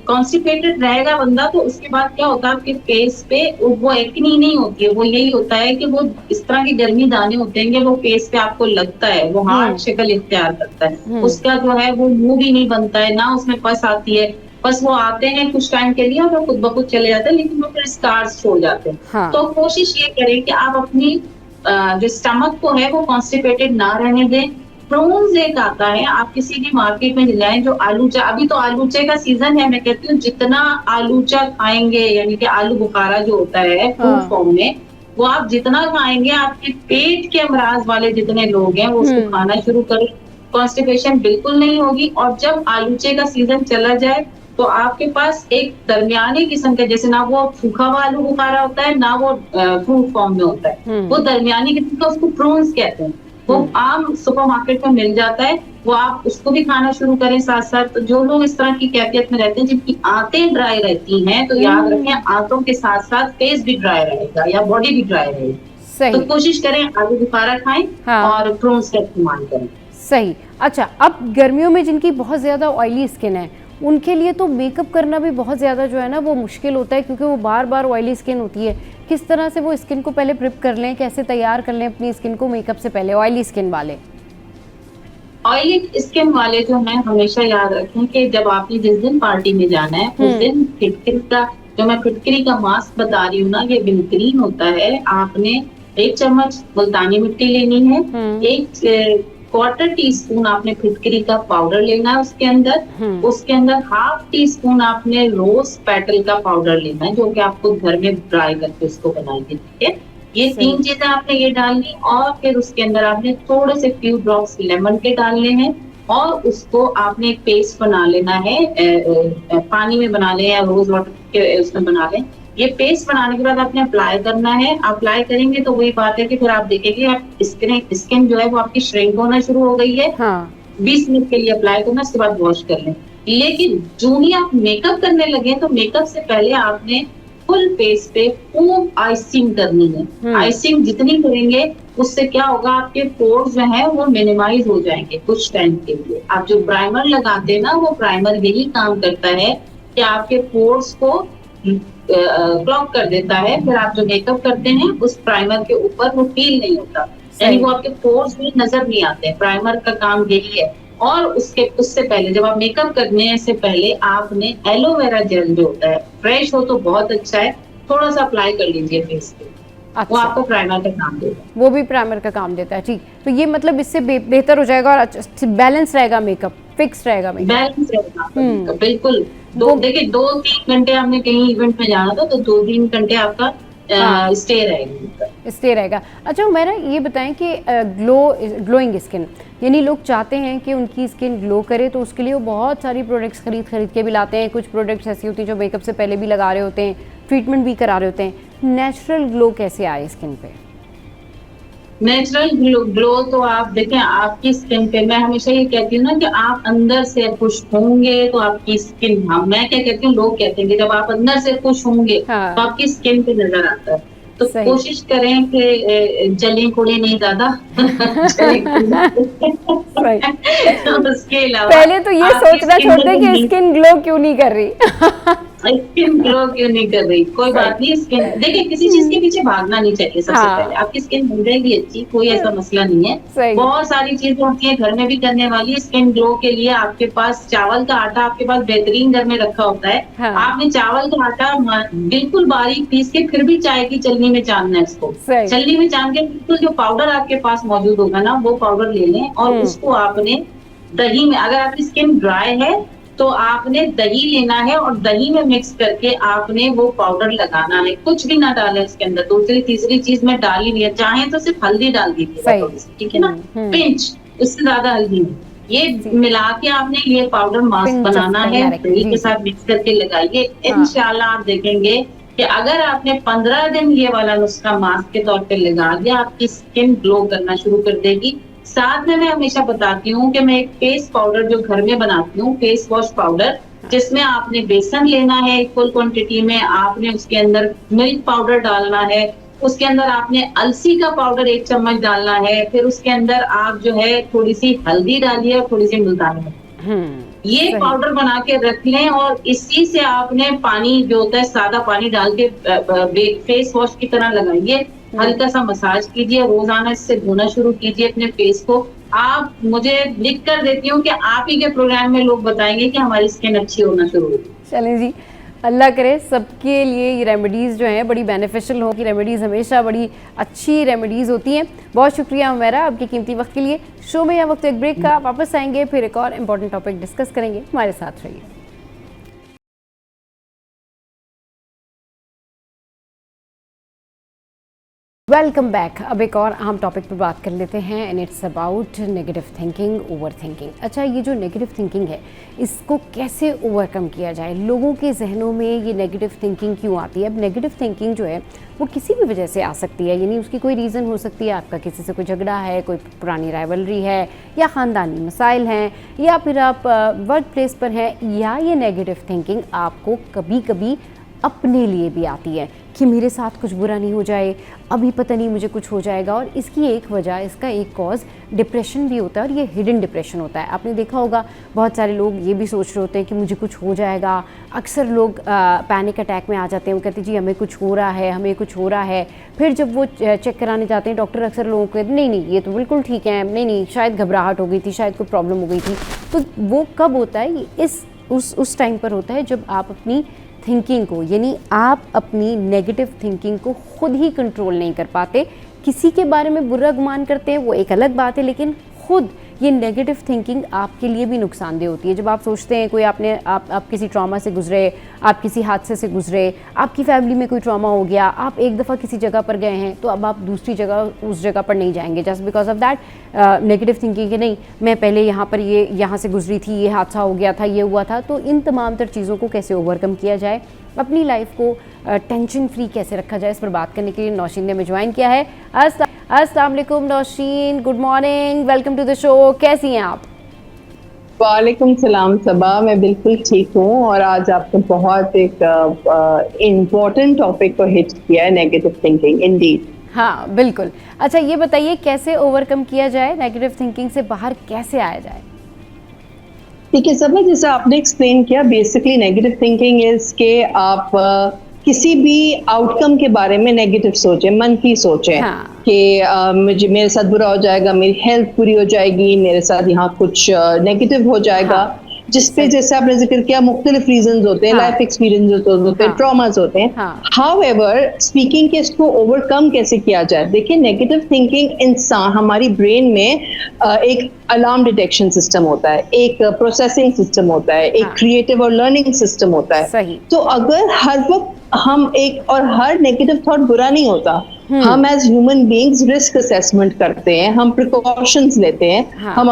कॉन्स्टिपेटेड रहेगा बंदा, तो उसके बाद क्या होता है आपके फेस पे वो एक्नी नहीं होती है, वो यही होता है कि वो इस तरह के गर्मी दाने होते हैं कि वो फेस पे आपको लगता है, वो हार्ड शक्ल इख्तियार करता है, उसका जो है वो मुंह भी नहीं बनता है, ना उसमें पस आती है, बस वो आते हैं कुछ टाइम के लिए और खुद ब खुद चले जाते हैं, लेकिन वो फिर स्कार्स छोड़ जाते हैं। हाँ। तो कोशिश ये करें कि आप अपनी जो स्टमक को है वो कॉन्स्टिपेटेड ना रहने दें। प्रोन्स एक आता है, आप किसी भी मार्केट में जाएं, जो आलूचा, अभी तो आलूचे का सीजन है, मैं कहती हूँ जितना आलूचा खाएंगे, यानी कि आलू बुखारा जो होता है फ्रूट फॉर्म में, वो आप जितना खाएंगे, आपके पेट के अमराज वाले जितने लोग हैं वो उसको खाना शुरू करें, कॉन्स्टिपेशन बिल्कुल नहीं होगी। और जब आलूचे का सीजन चला जाए तो आपके पास एक दरमियानी किस्म का, जैसे ना वो सूखा हुआ आलू बुखारा होता है, ना वो फ्रूट फॉर्म में होता है, वो दरमियानी किस्म का, उसको प्रोन्स कहते हैं, वो आम सुपरमार्केट में मिल जाता है, वो आप उसको भी खाना शुरू करें साथ साथ। तो जो लोग इस तरह की कैफियत में रहते हैं, जिनकी आंतें ड्राई रहती हैं, तो याद रखें आंतों के साथ साथ फेस भी ड्राई रहेगा या बॉडी भी ड्राई रहेगी। तो कोशिश करें आलू बुखारा खाएं और प्रोन्स का इस्तेमाल करें। सही। अच्छा, अब गर्मियों में जिनकी बहुत ज्यादा ऑयली स्किन है, उनके लिए तो मेकअप करना भी बहुत ज़्यादा जो है ना वो मुश्किल होता है, क्योंकि वो बार बार ऑयली स्किन होती है। किस तरह से वो स्किन को पहले प्रिप कर लें, कैसे तैयार कर लें अपनी स्किन को मेकअप से पहले, ऑयली स्किन वाले? ऑयली स्किन वाले जो हैं हमेशा याद रखें कि जब आपने जिस दिन पार्टी में जाना है उस दिन फिटकरी का, जो मैं फिटकरी का मास्क बता रही हूँ ना, ये बेहतरीन होता है। आपने 1 चम्मच मुल्तानी मिट्टी लेनी है, 1/4 टीस्पून आपने फिटकरी का पाउडर लेना है उसके अंदर 1/2 टीस्पून आपने रोज पेटल का पाउडर लेना है, जो कि आपको घर में ड्राई करके उसको बनाएंगे, ठीक है। ये 3 चीजें आपने ये डालनी, और फिर उसके अंदर आपने थोड़े से फ्यू ड्रॉप्स लेमन के डालने हैं, और उसको आपने एक पेस्ट बना लेना है, पानी में बना लें या रोज वाटर के उसमें बना लें। ये पेस्ट बनाने के बाद आपने अप्लाई करना है। अप्लाई करेंगे तो वही बात है कि फिर आप देखेंगे आप स्किन जो है वो आपकी श्रिंक होना शुरू हो गई है। 20 मिनट के लिए अप्लाई करना, उसके बाद वॉश कर लें। लेकिन जो ही आप मेकअप करने लगे तो मेकअप से पहले आपने फुल फेस पे खूब आइसिंग करनी है। आइसिंग जितनी करेंगे उससे क्या होगा, आपके पोर्स जो है वो मिनिमाइज हो जाएंगे कुछ टाइम के लिए। आप जो प्राइमर लगाते हैं ना, वो प्राइमर यही काम करता है कि आपके पोर्स को क्लॉग कर देता है। फिर आप जो मेकअप करते हैं उस प्राइमर के ऊपर वो फील नहीं होता, यानी वो आपके पोर्स में नजर नहीं आते। प्राइमर का काम यही है। और उससे पहले जब आप मेकअप करने से पहले आपने एलोवेरा जेल जो होता है, फ्रेश हो तो बहुत अच्छा है, थोड़ा सा अप्लाई कर लीजिए फेस पे। अच्छा। वो आपको प्राइमर का काम देगा। वो भी प्राइमर का काम देता है, ठीक। तो ये मतलब इससे बेहतर हो जाएगा और बैलेंस रहेगा मेकअप, फिक्स रहेगा मेकअप, बैलेंस रहेगा बिल्कुल। देखिए 2-3 घंटे आपने कहीं इवेंट में जाना था तो 2-3 घंटे आपका स्टे रहेगा। अच्छा मेरा ये बताएं कि ग्लोइंग स्किन, यानी लोग चाहते हैं कि उनकी स्किन ग्लो करे, तो उसके लिए वो बहुत सारी प्रोडक्ट्स खरीद के भी लाते हैं। कुछ प्रोडक्ट्स ऐसी होती है जो मेकअप से पहले भी लगा रहे होते हैं, ट्रीटमेंट भी करा रहे होते हैं। नेचुरल ग्लो कैसे आए स्किन पे? नेचुरल ग्लो तो आप देखें आपकी स्किन पे, मैं हमेशा ये कहती हूँ ना कि आप अंदर से खुश होंगे तो आपकी स्किन, मैं क्या कहती हूँ, लोग कहते हैं कि जब आप अंदर से खुश होंगे तो आपकी स्किन पे नजर आता है। तो कोशिश करें कि जलें कोड़े नहीं ज्यादा। उसके अलावा पहले तो ये सोचना छोड़ दें कि स्किन ग्लो क्यों नहीं कर रही। स्किन ग्लो क्यों नहीं कर रही, कोई बात नहीं। स्किन देखिए किसी चीज के पीछे भागना नहीं चाहिए। सबसे पहले आपकी स्किन बन जाएगी अच्छी, कोई ऐसा मसला नहीं है। बहुत सारी चीजें होती है घर में भी करने वाली स्किन ग्लो के लिए। आपके पास चावल का आटा आपके पास बेहतरीन घर में रखा होता है। आपने चावल का आटा बिल्कुल बारीक पीस के फिर भी चाय की चलनी में छानना है इसको। चलनी में छान के बिल्कुल जो पाउडर आपके पास मौजूद होगा ना, वो पाउडर ले लें और उसको आपने दही में, अगर आपकी स्किन ड्राई है तो आपने दही लेना है और दही में मिक्स करके आपने वो पाउडर लगाना है। कुछ भी ना डालें उसके अंदर। दूसरी तीसरी चीज में डाल ही नहीं है, चाहे तो सिर्फ हल्दी डाल दीजिएगा, ठीक है ना, पिंच, उससे ज्यादा हल्दी नहीं। ये मिला के आपने ये पाउडर मास्क बनाना है, दही के साथ मिक्स करके लगाइए। इंशाल्लाह आप देखेंगे कि अगर आपने 15 दिन ये वाला नुस्खा मास्क के तौर पे लगा दिया, आपकी स्किन ग्लो करना शुरू कर देगी। साथ में मैं हमेशा बताती हूँ कि मैं एक फेस पाउडर जो घर में बनाती हूँ, फेस वॉश पाउडर, जिसमें आपने बेसन लेना है इक्वल क्वांटिटी में, आपने उसके अंदर मिल्क पाउडर डालना है, उसके अंदर आपने अलसी का पाउडर 1 चम्मच डालना है, फिर उसके अंदर आप जो है थोड़ी सी हल्दी डालिए और थोड़ी सी मुल्तानी मिट्टी। ये पाउडर बना के रख लें और इसी से आपने पानी जो होता है सादा पानी डाल के फेस वॉश की तरह लगाइए, हल्का सा मसाज कीजिए, रोजाना इससे धोना शुरू कीजिए अपने फेस को। आप मुझे लिख कर देती हूँ कि आप ही के प्रोग्राम में लोग बताएंगे कि हमारी स्किन अच्छी होना शुरू होगी। चलें जी, अल्लाह करे सबके लिए ये रेमेडीज़ जो हैं बड़ी बेनिफिशियल हो कि रेमेडीज़ हमेशा बड़ी अच्छी रेमेडीज़ होती हैं। बहुत शुक्रिया उमेरा आपके कीमती वक्त के लिए। शो में यह वक्त एक ब्रेक का, वापस आएंगे फिर एक और इम्पॉर्टेंट टॉपिक डिस्कस करेंगे। हमारे साथ रहिए। Welcome back. अब एक और अहम टॉपिक पर बात कर लेते हैं and it's about negative thinking, over thinking. अच्छा, ये जो नेगेटिव थिंकिंग है इसको कैसे ओवरकम किया जाए? लोगों के जहनों में ये नेगेटिव थिंकिंग क्यों आती है? अब नेगेटिव थिंकिंग जो है वो किसी भी वजह से आ सकती है, यानी उसकी कोई रीज़न हो सकती है। आपका किसी से कोई झगड़ा है, कोई पुरानी राइवलरी है, या ख़ानदानी मसाइल हैं, या फिर आप वर्क प्लेस पर हैं, या ये नेगेटिव थिंकिंग आपको कभी कभी अपने लिए भी आती है कि मेरे साथ कुछ बुरा नहीं हो जाए, अभी पता नहीं मुझे कुछ हो जाएगा। और इसकी एक वजह, इसका एक कॉज डिप्रेशन भी होता है, और ये हिडन डिप्रेशन होता है। आपने देखा होगा बहुत सारे लोग ये भी सोच रहे होते हैं कि मुझे कुछ हो जाएगा। अक्सर लोग पैनिक अटैक में आ जाते हैं, वो कहते हैं जी हमें कुछ हो रहा है, हमें कुछ हो रहा है। फिर जब वो चेक कराने जाते हैं, डॉक्टर अक्सर लोगों को कहते नहीं नहीं ये तो बिल्कुल ठीक है, नहीं नहीं शायद घबराहट हो गई थी, शायद कोई प्रॉब्लम हो गई थी। तो वो कब होता है? उस टाइम पर होता है जब आप अपनी थिंकिंग को, यानी आप अपनी नेगेटिव थिंकिंग को खुद ही कंट्रोल नहीं कर पाते। किसी के बारे में बुरा गुमान करते हैं वो एक अलग बात है, लेकिन खुद ये नेगेटिव थिंकिंग आपके लिए भी नुकसानदेह होती है। जब आप सोचते हैं कोई आप किसी ट्रॉमा से गुजरे, आप किसी हादसे से गुजरे, आपकी फैमिली में कोई ट्रॉमा हो गया, आप एक दफ़ा किसी जगह पर गए हैं, तो अब आप दूसरी जगह उस जगह पर नहीं जाएंगे just because of that negative thinking कि नहीं मैं पहले यहाँ से गुजरी थी, ये हादसा हो गया था, ये हुआ था। तो इन तमाम तर चीज़ों को कैसे ओवरकम किया जाए, अपनी लाइफ को टेंशन फ्री कैसे रखा जाए, इस पर बात करने के लिए नौशीन ने हमें ज्वाइन किया है। अस्सलाम वालेकुम Nausheen, good morning, welcome to the show. कैसी हैं आप? वालेकुम सलाम सबा, मैं बिल्कुल ठीक हूँ। और आज आपने बहुत एक इम्पोर्टेंट टॉपिक को हिट किया है, नेगेटिव थिंकिंग। इंडीड, हाँ बिल्कुल। अच्छा, ये बताइए कैसे ओवरकम किया जाए, नेगेटिव थिंकिंग से बाहर कैसे आया जाए? ठीक है सबा, जैसे आपने एक्सप्लेन किया, बेसिकली नेगेटिव थिंकिंग इज के आप किसी भी आउटकम के बारे में नेगेटिव सोचें, मनफी सोचें। हाँ। कि मेरे साथ बुरा हो जाएगा, मेरी हेल्थ बुरी हो जाएगी, मेरे साथ यहाँ कुछ नेगेटिव हो जाएगा। हाँ। जिसपे जैसे आपने जिक्र किया मुख्तलिफ रीजंस होते हैं, हाँ। लाइफ एक्सपीरियंस होते हैं, हाँ। ट्रॉमास होते हैं। हाँ। हाउएवर स्पीकिंग के इसको ओवरकम कैसे किया जाए? देखिए, नेगेटिव थिंकिंग इंसान, हमारी ब्रेन में एक अलार्म डिटेक्शन सिस्टम होता है, एक प्रोसेसिंग सिस्टम होता है, एक क्रिएटिव और लर्निंग सिस्टम होता है। सही। तो अगर हर वक्त हम और हर नेगेटिव थॉट बुरा नहीं होता, हम as human beings risk assessment करते हैं, हम प्रिकॉशंस लेते हैं। हाँ। हम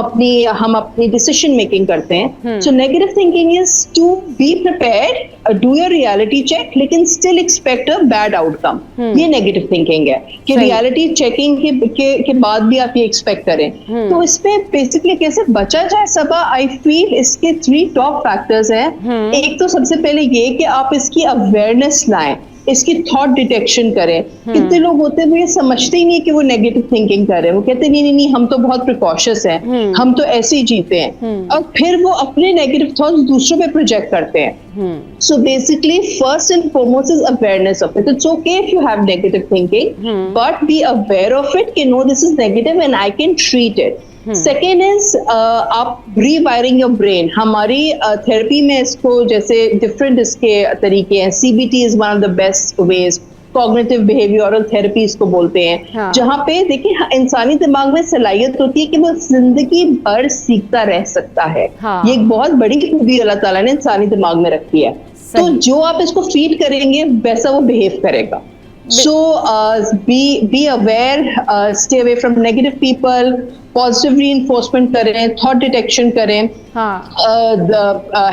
अपनी डिसीजन मेकिंग करते हैं। So negative thinking is to be prepared, do your reality check, लेकिन still expect a bad outcome. ये नेगेटिव थिंकिंग है कि रियलिटी चेकिंग के बाद भी आप ये एक्सपेक्ट करें। तो इसमें बेसिकली कैसे बचा जाए सबा? आई फील इसके 3 टॉप फैक्टर्स हैं। एक तो सबसे पहले ये कि आप इसकी अवेयरनेस लाएं, इसकी थॉट डिटेक्शन करें। कितने लोग होते हैं वो ये समझते ही नहीं कि वो नेगेटिव थिंकिंग कर रहे हैं, वो कहते नहीं नहीं नहीं हम तो बहुत प्रिकॉशियस हैं, हम तो ऐसे ही जीते हैं, और फिर वो अपने नेगेटिव थॉट्स दूसरों पे प्रोजेक्ट करते हैं। So basically first and foremost is awareness of it. It's okay if you have negative thinking, but be aware of it कि no this is negative and I can treat it. Second is आप rewiring your brain. हमारी therapy में इसको जैसे different इसके तरीके हैं। CBT is one of the best ways, cognitive behavioural therapy इसको बोलते हैं। हाँ। जहाँ पे देखिए इंसानी दिमाग में सलाहियत होती है कि वो जिंदगी भर सीखता रह सकता है। हाँ। ये एक बहुत बड़ी खूबी अल्लाह ताला ने इंसानी दिमाग में रखी है। तो जो आप इसको फीड करेंगे वैसा वो बिहेव करेगा। So be aware, stay away from negative people, positive reinforcement करें, thought detection करें,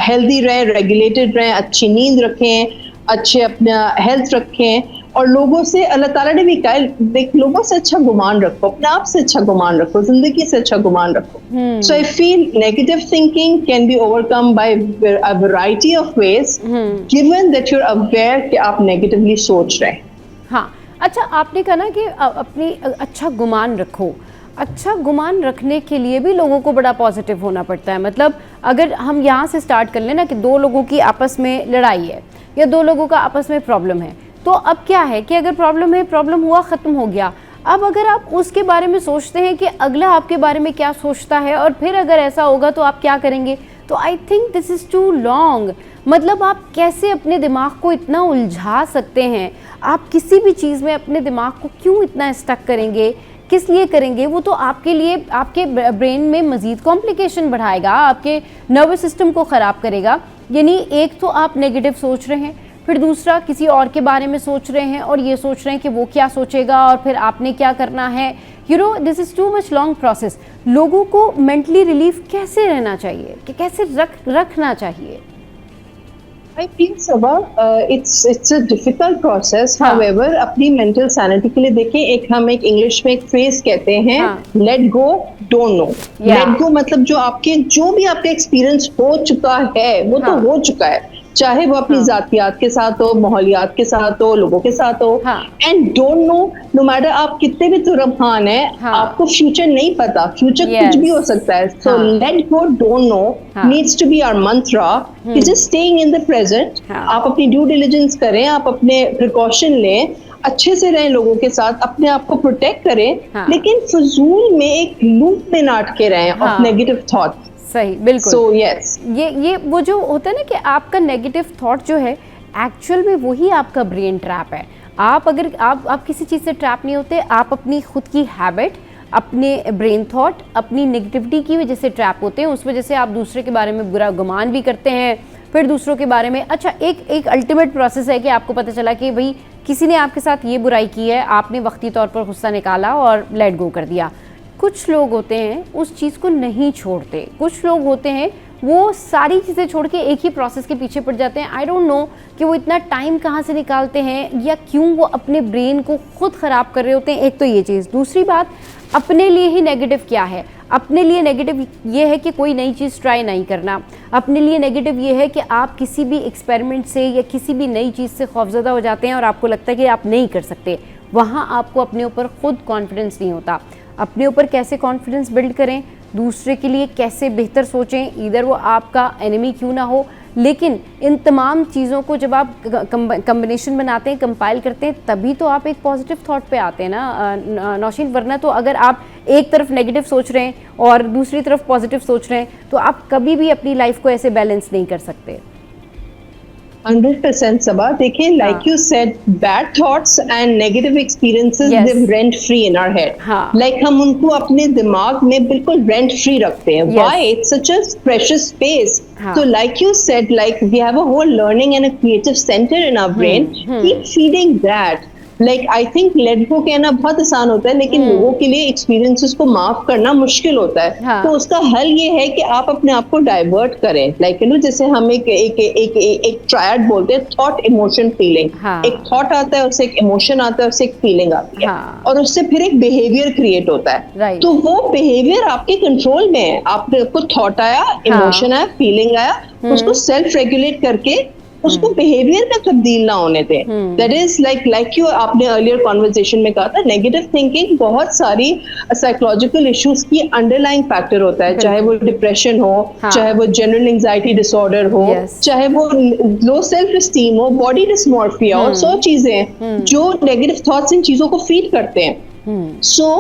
healthy रहें, regulated रहें, अच्छी नींद रखें, अच्छे अपना हेल्थ रखें, और लोगों से, अल्लाह ताला ने भी कहा देख लोगों से अच्छा गुमान रखो, अपने आप से अच्छा गुमान रखो, जिंदगी से अच्छा गुमान रखो। So I feel negative thinking can be overcome by a variety of ways, given that you're aware कि आप negatively सोच रहे हैं। हाँ, अच्छा आपने कहा ना कि अपनी अच्छा गुमान रखो। अच्छा गुमान रखने के लिए भी लोगों को बड़ा पॉजिटिव होना पड़ता है। मतलब अगर हम यहाँ से स्टार्ट कर लें ना कि दो लोगों की आपस में लड़ाई है या दो लोगों का आपस में प्रॉब्लम है, तो अब क्या है कि अगर प्रॉब्लम है, प्रॉब्लम हुआ, ख़त्म हो गया। अब अगर आप उसके बारे में सोचते हैं कि अगला आपके बारे में क्या सोचता है और फिर अगर ऐसा होगा तो आप क्या करेंगे, तो I think this is too long. मतलब आप कैसे अपने दिमाग को इतना उलझा सकते हैं, आप किसी भी चीज़ में अपने दिमाग को क्यों इतना स्टक करेंगे, किस लिए करेंगे? वो तो आपके लिए, आपके ब्रेन में मज़ीद कॉम्प्लिकेशन बढ़ाएगा, आपके नर्वस सिस्टम को ख़राब करेगा। यानी एक तो आप नेगेटिव सोच रहे हैं, फिर दूसरा किसी और के बारे में सोच रहे हैं और ये सोच रहे हैं कि वो क्या सोचेगा और फिर आपने क्या करना है। You know this is too much long process. लोगों को मेंटली रिलीफ कैसे रहना चाहिए, कि कैसे रखना चाहिए? I feel Sabha, it's a difficult process. हाँ. However, अपनी mental sanity के लिए देखें, हम एक इंग्लिश में एक फ्रेज कहते हैं, हाँ. let go, don't know. Yeah. Let go मतलब जो भी आपका एक्सपीरियंस हो चुका है वो तो हाँ. हो चुका है, चाहे वो अपनी जातियात के साथ हो, माहौलियात के साथ हो, लोगों के साथ हो। And don't know, no matter आप कितने भी तुरफान है, आपको फ्यूचर नहीं पता, फ्यूचर कुछ भी हो सकता है। So let go, don't know needs to be our mantra, just staying in the present. आप अपनी ड्यू डिलिजेंस करें, आप अपने प्रिकॉशन लें, अच्छे से रहें लोगों के साथ, अपने आप को प्रोटेक्ट करें, लेकिन फजूल में एक लूप में ना अटके रहें ऑफ नेगेटिव थॉट। सही, बिल्कुल। So, yes. ये वो जो होता है ना कि आपका नेगेटिव थॉट जो है एक्चुअल में वही आपका ब्रेन ट्रैप है। आप अगर आप किसी चीज़ से ट्रैप नहीं होते, आप अपनी खुद की हैबिट, अपने ब्रेन थॉट, अपनी नेगेटिविटी की वजह से ट्रैप होते हैं। उस वजह से आप दूसरे के बारे में बुरा गुमान भी करते हैं, फिर दूसरों के बारे में। अच्छा, एक अल्टीमेट प्रोसेस है कि आपको पता चला कि भाई किसी ने आपके साथ ये बुराई की है, आपने वक्ती तौर पर गुस्सा निकाला और लेट गो कर दिया। कुछ लोग होते हैं उस चीज़ को नहीं छोड़ते, कुछ लोग होते हैं वो सारी चीज़ें छोड़ के एक ही प्रोसेस के पीछे पड़ जाते हैं। आई डोंट नो कि वो इतना टाइम कहाँ से निकालते हैं या क्यों वो अपने ब्रेन को खुद ख़राब कर रहे होते हैं। एक तो ये चीज़, दूसरी बात अपने लिए ही नेगेटिव क्या है। अपने लिए नेगेटिव ये है कि कोई नई चीज़ ट्राई नहीं करना। अपने लिए नेगेटिव ये है कि आप किसी भी एक्सपेरिमेंट से या किसी भी नई चीज़ से खौफज़दा हो जाते हैं और आपको लगता है कि आप नहीं कर सकते। वहाँ आपको अपने ऊपर खुद कॉन्फिडेंस नहीं होता। अपने ऊपर कैसे कॉन्फिडेंस बिल्ड करें, दूसरे के लिए कैसे बेहतर सोचें, इधर वो आपका एनिमी क्यों ना हो। लेकिन इन तमाम चीज़ों को जब आप कम्बिनेशन बनाते हैं, कंपाइल करते हैं, तभी तो आप एक पॉजिटिव थॉट पे आते हैं ना नौशीन। वरना तो अगर आप एक तरफ नेगेटिव सोच रहे हैं और दूसरी तरफ पॉजिटिव सोच रहे हैं तो आप कभी भी अपनी लाइफ को ऐसे बैलेंस नहीं कर सकते। 100% सबा, देखिए like you said, bad thoughts and negative experiences live rent free in our head. Like हम उनको अपने दिमाग में बिल्कुल rent free रखते हैं. Why? It's such a precious space. So like you said, like we have a whole learning and a creative center in our brain. Keep feeding that. Like I think let go कहना बहुत आसान होता है, लेकिन लोगों के लिए experiences को माफ करना मुश्किल होता है। तो उसका हल ये है कि आप अपने आप को डाइवर्ट करें। लाइक यू नो, जैसे हम एक ट्रायड बोलते हैं, थॉट, इमोशन, फीलिंग। एक थॉट आता है, उससे एक इमोशन आता है, उससे एक फीलिंग आती है, और उससे फिर एक बिहेवियर क्रिएट होता है। तो वो बिहेवियर आपके कंट्रोल में है। आपको थॉट आया, इमोशन आया, फीलिंग आया, उसको सेल्फ रेगुलेट करके उसको बिहेवियर में तब्दील ना होने दें। दैट इज लाइक यू, आपने अर्लियर कॉन्वर्सेशन में कहा था, नेगेटिव थिंकिंग बहुत सारी साइकोलॉजिकल इश्यूज की अंडरलाइंग फैक्टर होता है। चाहे वो डिप्रेशन हो, चाहे वो जनरल एंजाइटी डिसऑर्डर हो, चाहे वो लो सेल्फ एस्टीम हो, बॉडी डिस्मॉर्फिया हो, 100 चीजें जो नेगेटिव थॉट्स इन चीजों को फीड करते हैं। सो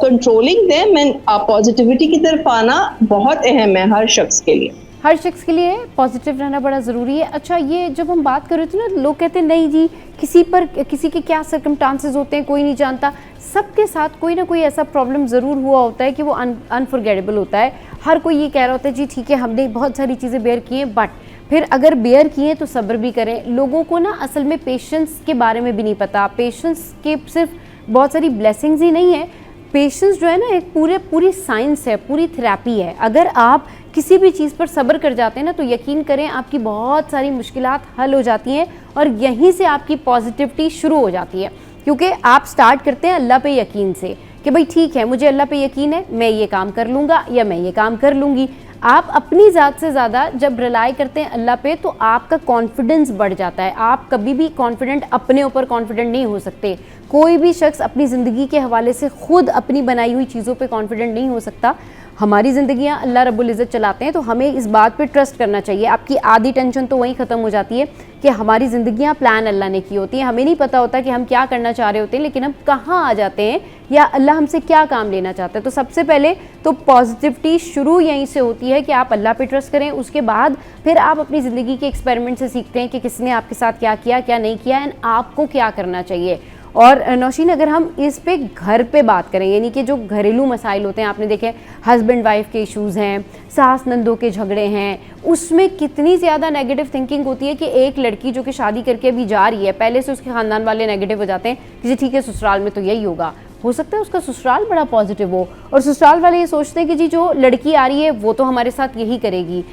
कंट्रोलिंग देम एंड पॉजिटिविटी की तरफ आना बहुत अहम है हर शख्स के लिए। हर शख्स के लिए पॉजिटिव रहना बड़ा ज़रूरी है। अच्छा, ये जब हम बात कर रहे थे ना, लोग कहते हैं नहीं जी, किसी के क्या सर्कमस्टांसेस होते हैं कोई नहीं जानता। सबके साथ कोई ना कोई ऐसा प्रॉब्लम ज़रूर हुआ होता है कि वो अनफॉरगेटेबल होता है। हर कोई ये कह रहा होता है जी ठीक है, हमने बहुत सारी चीज़ें बेयर की हैं, बट फिर अगर बेयर किए तो सब्र भी करें। लोगों को ना असल में पेशेंस के बारे में भी नहीं पता। पेशेंस के सिर्फ बहुत सारी ब्लेसिंग्स ही नहीं है, पेशेंस जो है ना एक पूरी साइंस है, पूरी थेरेपी है। अगर आप किसी भी चीज़ पर सब्र कर जाते हैं ना, तो यकीन करें आपकी बहुत सारी मुश्किलात हल हो जाती हैं और यहीं से आपकी पॉजिटिविटी शुरू हो जाती है। क्योंकि आप स्टार्ट करते हैं अल्लाह पे यकीन से कि भाई ठीक है, मुझे अल्लाह पे यकीन है, मैं ये काम कर लूँगा या मैं ये काम कर लूँगी। आप अपनी ज़ात से ज़्यादा जब रिलाई करते हैं अल्लाह पे तो आपका कॉन्फिडेंस बढ़ जाता है। आप कभी भी कॉन्फिडेंट अपने ऊपर कॉन्फिडेंट नहीं हो सकते। कोई भी शख्स अपनी ज़िंदगी के हवाले से खुद अपनी बनाई हुई चीज़ों पे कॉन्फिडेंट नहीं हो सकता। हमारी ज़िंदगियाँ अल्लाह रब्बुल इज़्ज़त चलाते हैं, तो हमें इस बात पे ट्रस्ट करना चाहिए। आपकी आधी टेंशन तो वहीं ख़त्म हो जाती है कि हमारी ज़िंदगियाँ प्लान अल्लाह ने की होती हैं। हमें नहीं पता होता कि हम क्या करना चाह रहे होते हैं, लेकिन हम कहाँ आ जाते हैं या अल्लाह हमसे क्या काम लेना चाहता है। तो सबसे पहले तो पॉजिटिविटी शुरू यहीं से होती है कि आप अल्लाह पे ट्रस्ट करें। उसके बाद फिर आप अपनी ज़िंदगी के एक्सपेरिमेंट से सीखते हैं कि किसने आपके साथ क्या किया, क्या नहीं किया, एंड आपको क्या करना चाहिए। और नौशीन, अगर हम इस पे घर पे बात करें, यानी कि जो घरेलू मसाइल होते हैं, आपने देखे हस्बैंड वाइफ के इश्यूज़ हैं, सास नंदों के झगड़े हैं, उसमें कितनी ज़्यादा नेगेटिव थिंकिंग होती है कि एक लड़की जो कि शादी करके अभी जा रही है, पहले से उसके ख़ानदान वाले नेगेटिव हो जाते हैं कि जी ठीक है ससुराल में तो यही होगा। हो सकता है उसका ससुराल बड़ा पॉजिटिव हो और ससुराल वाले ये सोचते हैं कि जी जो लड़की आ रही है वो तो हमारे साथ यही करेगी।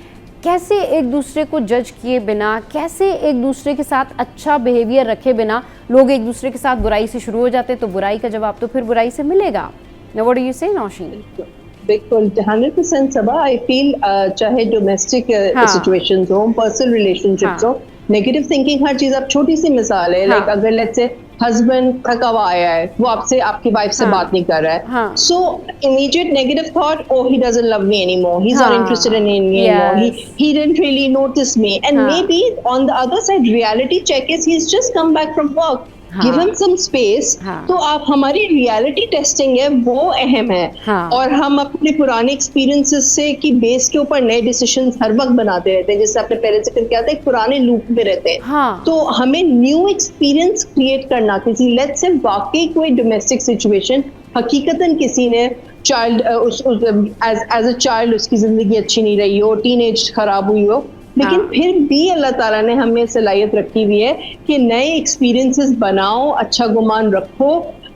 कैसे एक दूसरे को जज किए बिना, कैसे एक दूसरे के साथ अच्छा बिहेवियर रखे बिना लोग एक दूसरे के साथ बुराई से शुरू हो जाते हैं, तो बुराई का जवाब तो फिर बुराई से मिलेगा। Now what do you say, Nausheen? बिल्कुल 100% सबा। आई फील चाहे डोमेस्टिक सिचुएशंस हो, पर्सनल रिलेशनशिप्स हो, नेगेटिव थिंकिंग हर चीज। अब छोटी सी मिसाल है, लाइक अगर लेट्स से हस्बैंड थका हुआ आया है, वो आपसे आपकी वाइफ से बात नहीं कर रहा है, so immediate negative thought, oh he doesn't love me anymore, he is not interested in me anymore, he didn't really notice me, and maybe on the other side reality check is he is just come back from work, give him some space. तो आप हमारी reality testing है वो अहम है। और हम अपने पुराने एक्सपीरियंसेस से की बेस के ऊपर नए डिसीजंस हर वक्त बनाते रहते हैं, जैसे अपने पेरेंट्स से क्या होता है, पुराने लूप में रहते हैं। तो हमें न्यू एक्सपीरियंस क्रिएट करना, किसी लेट्स से वाकई कोई डोमेस्टिक सिचुएशन हकीकतन किसी ने चाइल्ड एज अ चाइल्ड उसकी जिंदगी अच्छी नहीं रही हो, टीनेज खराब हुई हो, लेकिन फिर भी अल्लाह ताला ने हमें सलाहियत रखी हुई है कि नए एक्सपीरियंसेस बनाओ, अच्छा गुमान रखो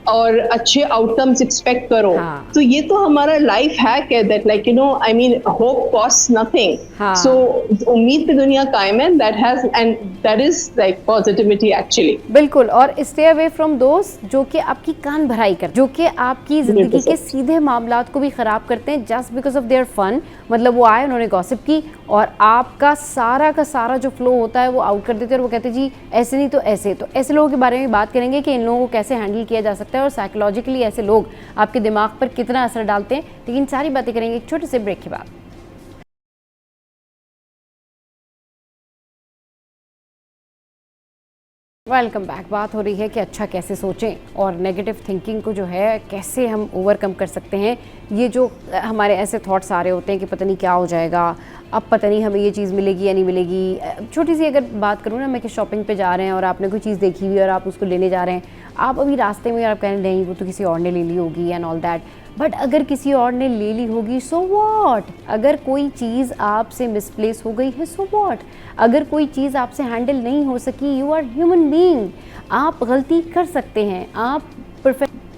और अच्छे आउटकम्स एक्सपेक्ट करो। तो ये तो हमारा लाइफ हैक है, that like you know I mean hope cost nothing. So उम्मीद पे दुनिया कायम है, that has and that is like positivity actually. बिल्कुल। और स्टे अवे फ्रॉम दोस्त जो कि आपकी कान भराई कर, जो कि आपकी जिंदगी के सीधे मामलात को भी खराब करते हैं just because of their fun. मतलब वो आए, उन्होंने गॉसिप की और आपका सारा का सारा जो फ्लो होता है वो आउट कर देते हैं, और वो कहते हैं जी ऐसे नहीं तो ऐसे। तो ऐसे लोगों के बारे में बात करेंगे कि इन लोगों को कैसे हैंडल किया जा सकता है और साइकोलॉजिकली ऐसे लोग आपके दिमाग पर कितना असर डालते हैं। लेकिन सारी बातें करेंगे एक छोटे से ब्रेक के बाद। Welcome back. बात हो रही है कि अच्छा कैसे सोचें और नेगेटिव थिंकिंग को जो है कैसे हम ओवरकम कर सकते हैं। ये जो हमारे ऐसे थॉट्स आ रहे होते हैं कि पता नहीं क्या हो जाएगा, अब पता नहीं हमें ये चीज़ मिलेगी या नहीं मिलेगी। छोटी सी अगर बात करूँ ना मैं, कि शॉपिंग पे जा रहे हैं और आपने कोई चीज़ देखी हुई और आप उसको लेने जा रहे हैं, आप अभी रास्ते में आप कह रहे हैं नहीं वो तो किसी और ने ले ली होगी एंड ऑल दैट, बट अगर किसी और ने ले ली होगी सो व्हाट। अगर कोई चीज़ आपसे मिसप्लेस हो गई है सो व्हाट। अगर कोई चीज़ आपसे हैंडल नहीं हो सकी, यू आर ह्यूमन बीइंग, आप गलती कर सकते हैं, आप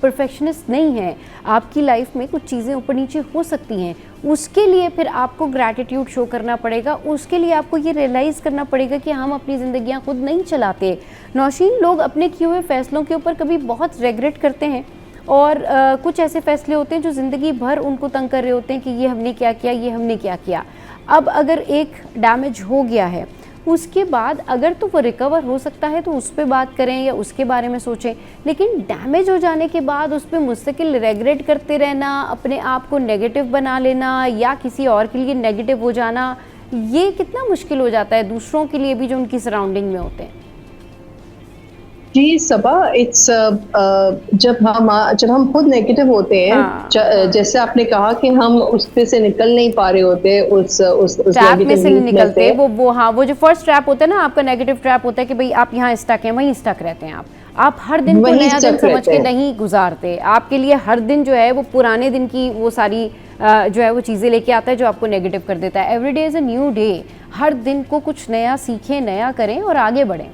परफेक्शनिस्ट नहीं हैं। आपकी लाइफ में कुछ चीज़ें ऊपर नीचे हो सकती हैं, उसके लिए फिर आपको ग्रैटिट्यूड शो करना पड़ेगा। उसके लिए आपको ये रियलाइज़ करना पड़ेगा कि हम अपनी ज़िंदगियाँ खुद नहीं चलाते। नौशीन, लोग अपने किए हुए फैसलों के ऊपर कभी बहुत रेगरेट करते हैं और कुछ ऐसे फैसले होते हैं जो ज़िंदगी भर उनको तंग कर रहे होते हैं कि ये हमने क्या किया, ये हमने क्या किया। अब अगर एक डैमेज हो गया है, उसके बाद अगर तो वो रिकवर हो सकता है तो उस पर बात करें या उसके बारे में सोचें, लेकिन डैमेज हो जाने के बाद उस पर मुस्तकिल रेगरेट करते रहना, अपने आप को नेगेटिव बना लेना या किसी और के लिए नेगेटिव हो जाना, ये कितना मुश्किल हो जाता है दूसरों के लिए भी जो उनकी सराउंडिंग में होते हैं। जी सबा, इट्स जब हम खुद नेगेटिव होते हैं, जैसे आपने कहा कि हम उस पे से निकल नहीं पा रहे होते, उस ट्रैप में से नहीं निकलते। वो जो फर्स्ट ट्रैप होता है ना आपका, नेगेटिव ट्रैप होता है कि भाई आप यहाँ स्टक हैं, वहीं स्टक रहते हैं आप हर दिन को नया दिन समझ के नहीं गुजारते। आपके लिए हर दिन जो है वो पुराने दिन की वो सारी जो है वो चीज़ें लेके आता है जो आपको नेगेटिव कर देता है। Every day is a new day. हर दिन को कुछ नया सीखें, नया करें और आगे बढ़ें।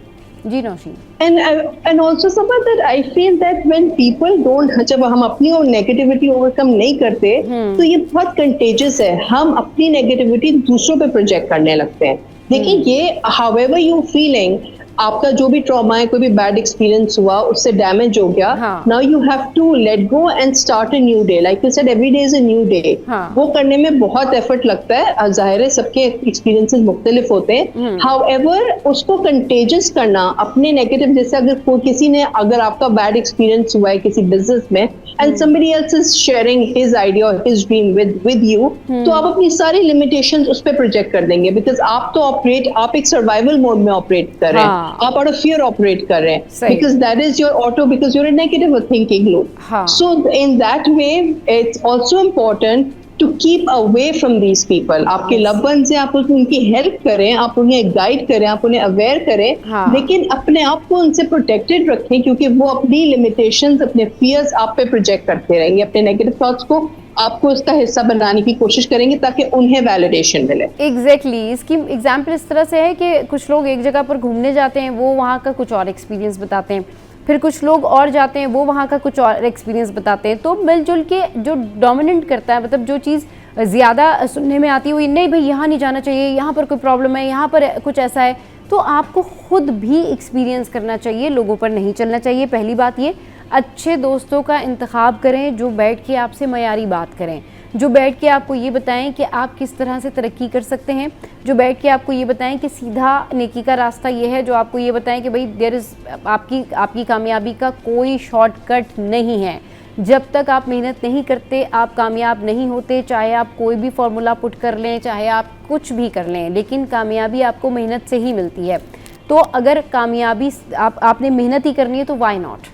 जी Nausheen. And also Sabha, that I feel that when people don't, जब हम अपनी और नेगेटिविटी ओवरकम नहीं करते तो ये बहुत कंटेजियस है। हम अपनी नेगेटिविटी दूसरों पे प्रोजेक्ट करने लगते हैं। देखिए ये however you feeling, आपका जो भी ट्रॉमा है, कोई भी बैड एक्सपीरियंस हुआ, उससे डैमेज हो गया, now you have to let go and start a new day, like you said every day is a new day. वो करने में बहुत एफर्ट लगता है, जाहिर है सबके एक्सपीरियंसेस मुख्तलिफ होते हैं। हाउएवर उसको कंटेजियस करना अपने नेगेटिव, जैसे अगर आपका बैड एक्सपीरियंस हुआ है किसी बिजनेस में and somebody else is sharing his idea or his dream with you, तो आप अपनी सारी लिमिटेशंस उस पे प्रोजेक्ट कर देंगे, बिकॉज आप एक सर्वाइवल मोड में ऑपरेट कर रहे हैं, आप आउट ऑफ फियर ऑपरेट कर रहे हैं, because that is your auto, because you're a negative thinking loop. So in that way it's also important to keep away from these people. आपके love ones हैं, आप उनकी हेल्प करें, आप उन्हें गाइड करें, आप उन्हें अवेयर करें, लेकिन अपने आप को उनसे प्रोटेक्टेड रखें, क्योंकि वो अपनी लिमिटेशंस, अपने फियर्स आप पे प्रोजेक्ट करते रहेंगे, अपने नेगेटिव थॉट्स को आपको उसका हिस्सा बनाने की कोशिश करेंगे ताकि उन्हें वैलिडेशन मिले। एग्जैक्टली इसकी एग्जाम्पल इस तरह से है कि कुछ लोग एक जगह पर घूमने जाते हैं, वो वहाँ का कुछ और एक्सपीरियंस बताते हैं, फिर कुछ लोग और जाते हैं, वो वहाँ का कुछ और एक्सपीरियंस बताते हैं। तो मिलजुल के जो डोमिनेंट करता है, मतलब जो चीज़ ज़्यादा सुनने में आती है, वो नहीं भाई यहाँ नहीं जाना चाहिए, यहाँ पर कोई प्रॉब्लम है, यहाँ पर कुछ ऐसा है, तो आपको खुद भी एक्सपीरियंस करना चाहिए, लोगों पर नहीं चलना चाहिए। पहली बात ये, अच्छे दोस्तों का इंतखाब करें जो बैठ के आपसे मयारी बात करें, जो बैठ के आपको ये बताएं कि आप किस तरह से तरक्की कर सकते हैं, जो बैठ के आपको ये बताएं कि सीधा नेकी का रास्ता ये है, जो आपको ये बताएं कि भाई देयर इज़ आपकी कामयाबी का कोई शॉर्टकट नहीं है। जब तक आप मेहनत नहीं करते आप कामयाब नहीं होते, चाहे आप कोई भी फार्मूला पुट कर लें, चाहे आप कुछ भी कर लें, लेकिन कामयाबी आपको मेहनत से ही मिलती है। तो अगर कामयाबी आपने मेहनत ही करनी है तो वाई नॉट,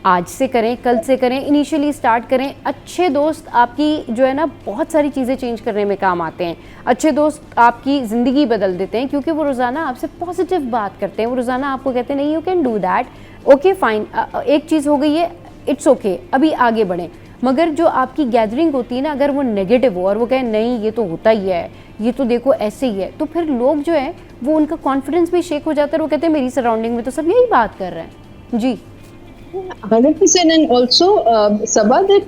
आज से करें, कल से करें, इनिशियली स्टार्ट करें। अच्छे दोस्त आपकी जो है ना बहुत सारी चीज़ें चेंज करने में काम आते हैं। अच्छे दोस्त आपकी ज़िंदगी बदल देते हैं, क्योंकि वो रोज़ाना आपसे पॉजिटिव बात करते हैं, वो रोज़ाना आपको कहते हैं नहीं you can do that, okay fine, एक चीज़ हो गई है, इट्स ओके, अभी आगे बढ़ें। मगर जो आपकी गैदरिंग होती है ना, अगर वो नेगेटिव हो और वो कहें नहीं ये तो होता ही है, ये तो देखो ऐसे ही है, तो फिर लोग जो है वो उनका कॉन्फिडेंस भी शेक हो जाता है, वो कहते हैं मेरी सराउंडिंग में तो सब यही बात कर रहे हैं। जी 100%, and also Sabha, that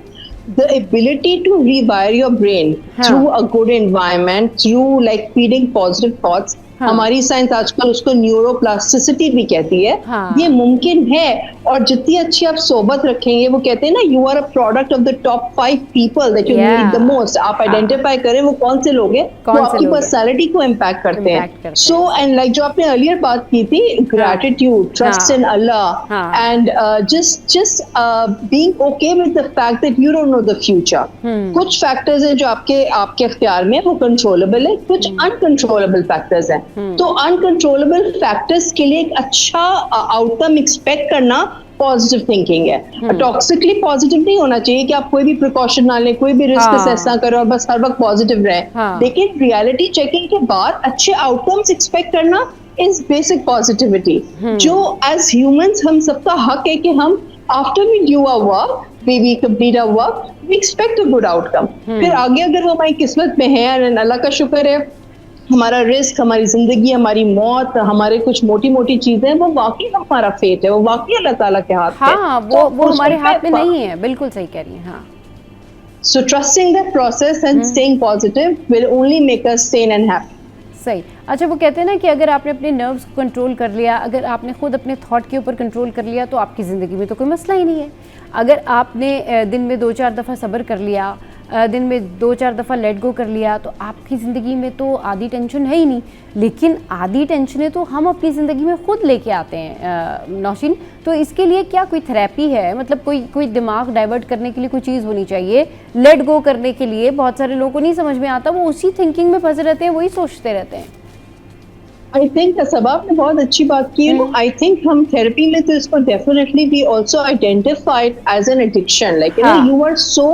the ability to rewire your brain through a good environment, through like feeding positive thoughts, हमारी साइंस आजकल उसको न्यूरोप्लास्टिसिटी भी कहती है, ये मुमकिन है। और जितनी अच्छी आप सोबत रखेंगे, वो कहते हैं ना you are a product of the top 5 people that you need the most. आप आइडेंटिफाई करें वो कौन से लोग हैं, वो आपकी पर्सनालिटी को इम्पैक्ट करते हैं। सो एंड लाइक जो आपने अर्लियर बात की थी, gratitude, trust in Allah, and just being okay with the fact that you don't know the future. कुछ फैक्टर्स हैं जो आपके इख्तियार में, वो कंट्रोलेबल है, कुछ अनकंट्रोलेबल फैक्टर्स हैं। तो अनकंट्रोलेबल फैक्टर्स के लिए एक अच्छा आउटकम एक्सपेक्ट करना पॉजिटिव थिंकिंग है। टॉक्सिकली पॉजिटिव नहीं होना चाहिए कि आप कोई भी प्रिकॉशन ना लें, कोई भी रिस्क असेस ना करें और बस हर वक्त पॉजिटिव रहें। लेकिन रियलिटी चेकिंग के बाद अच्छे आउटकम्स एक्सपेक्ट करना इज बेसिक पॉजिटिविटी, जो एज ह्यूमंस हम सबका हक है कि हम after we do our work, we complete our work, we expect a good outcome। फिर आगे अगर वो हमारी किस्मत में है, और अल्लाह का शुक्र है हमारा रिस्क, हमारी जिंदगी, हमारी मौत, हमारे कुछ मोटी मोटी चीजें, वो वाकई हमारा फेट है, वो वाकई अल्लाह ताला के हाथ में। हाँ, वो हमारे हाथ में नहीं है, बिल्कुल सही कह रही हैं। हाँ, so trusting the process and staying positive will only make us sane and happy। सही। अच्छा, वो कहते हैं ना कि अगर आपने अपने नर्व्स को कंट्रोल कर लिया, अगर आपने खुद अपने थॉट के ऊपर कंट्रोल कर लिया, तो आपकी ज़िंदगी में तो कोई मसला ही नहीं है। अगर आपने दिन में 2-4 दफ़ा सब्र कर लिया, दिन में 2-4 दफ़ा लेट गो कर लिया, तो आपकी ज़िंदगी में तो आधी टेंशन है ही नहीं। लेकिन आधी टेंशनें तो हम अपनी ज़िंदगी में खुद लेके आते हैं नौशीन। तो इसके लिए क्या कोई थेरेपी है, मतलब कोई दिमाग डाइवर्ट करने के लिए कोई चीज़ होनी चाहिए, लेट गो करने के लिए? बहुत सारे लोगों को नहीं समझ में आता, वो उसी थिंकिंग में फंसे रहते हैं, वही सोचते रहते हैं। आई थिंक सबा आपने बहुत अच्छी बात की है। आई थिंक हम थेरेपी में तो इसको definitely we also identified as an addiction, like you are so,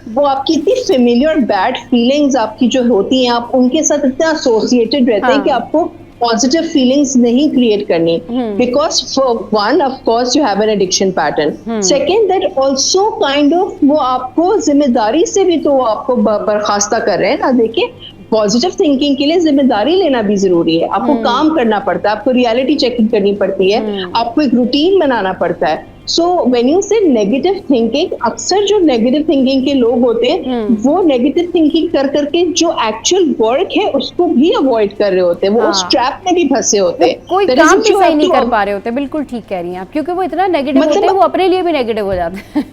वो आपकी इतनी फेमिलियर बैड फीलिंग्स आपकी जो होती हैं, आप उनके साथ इतना एसोसिएटेड रहते हैं कि आपको पॉजिटिव फीलिंग्स नहीं क्रिएट करनी, because for one of course you have an addiction pattern. Second, that also kind of वो आपको जिम्मेदारी से भी तो आपको बर्खास्ता कर रहे हैं ना। देखिए, पॉजिटिव थिंकिंग के लिए जिम्मेदारी लेना भी जरूरी है, आपको काम करना पड़ता है, आपको रियलिटी चेकिंग करनी पड़ती है, आपको एक रूटीन बनाना पड़ता है। सो व्हेन यू से नेगेटिव थिंकिंग, अक्सर जो नेगेटिव थिंकिंग के लोग होते हैं वो नेगेटिव थिंकिंग कर करके जो एक्चुअल वर्क है उसको भी अवॉइड कर रहे होते हैं, वो उस ट्रैप में भी फंसे होते हैं, कोई काम भी सही नहीं कर पा रहे होते। बिल्कुल ठीक कह रही हैं आप, क्योंकि वो इतना नेगेटिव होते हैं, वो अपने लिए भी नेगेटिव हो जाते हैं।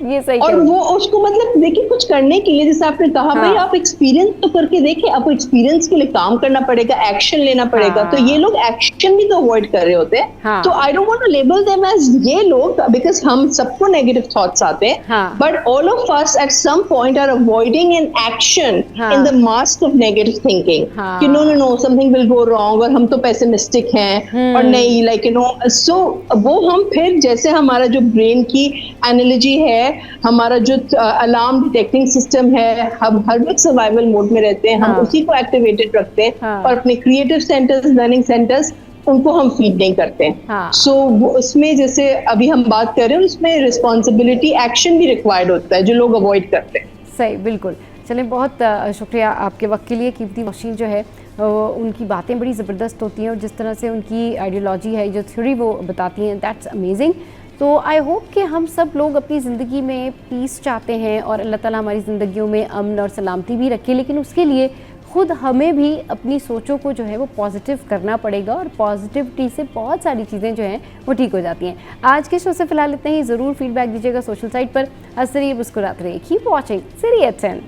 ये सही और वो उसको मतलब देखिए कुछ करने के लिए, जैसे आपने कहा भाई आप एक्सपीरियंस तो करके देखिए, आपको एक्सपीरियंस के लिए काम करना पड़ेगा, एक्शन लेना पड़ेगा, तो ये लोग एक्शन भी तो अवॉइड कर रहे होते हैं। तो I don't want to label them as ये लोग, बिकॉज हम सबको नेगेटिव थॉट्स आते हैं, but all of us at some point are avoiding an action in the mask of negative thinking कि no no no something will go wrong, और हम तो पेसिमिस्टिक हैं और नहीं, लाइक यू नो, सो वो हम फिर जैसे हमारा जो ब्रेन की एनालॉजी है, हमारा जो अलार्म डिटेक्टिंग सिस्टम है, हम हर वक्त सर्वाइवल मोड में रहते हैं, हम उसी को एक्टिवेटेड रखते हैं, और अपने क्रिएटिव सेंटर्स, लर्निंग सेंटर्स, उनको हम फीड नहीं करते हैं। सो उसमें जैसे अभी हम बात कर रहे हैं, उसमें रिस्पॉन्सिबिलिटी, एक्शन भी रिक्वायर्ड होता है जो लोग अवॉइड करते हैं। सही, बिल्कुल। चलिए, बहुत शुक्रिया आपके वक्त के लिए। कीर्ति रोशन जो है उनकी बातें बड़ी ज़बरदस्त होती हैं, और जिस तरह से उनकी आइडियोलॉजी है, जो थ्योरी वो बताती हैं, दैट्स अमेजिंग। तो आई होप कि हम सब लोग अपनी ज़िंदगी में पीस चाहते हैं, और अल्लाह ताला हमारी ज़िंदगियों में अमन और सलामती भी रखे, लेकिन उसके लिए खुद हमें भी अपनी सोचों को जो है वो पॉजिटिव करना पड़ेगा, और पॉजिटिविटी से बहुत सारी चीज़ें जो हैं वो ठीक हो जाती हैं। आज के शो से फिलहाल इतना ही। ज़रूर फीडबैक दीजिएगा सोशल साइट पर। हंसते रहिए, मुस्कुराते रहिए। Keep watching Siri HN।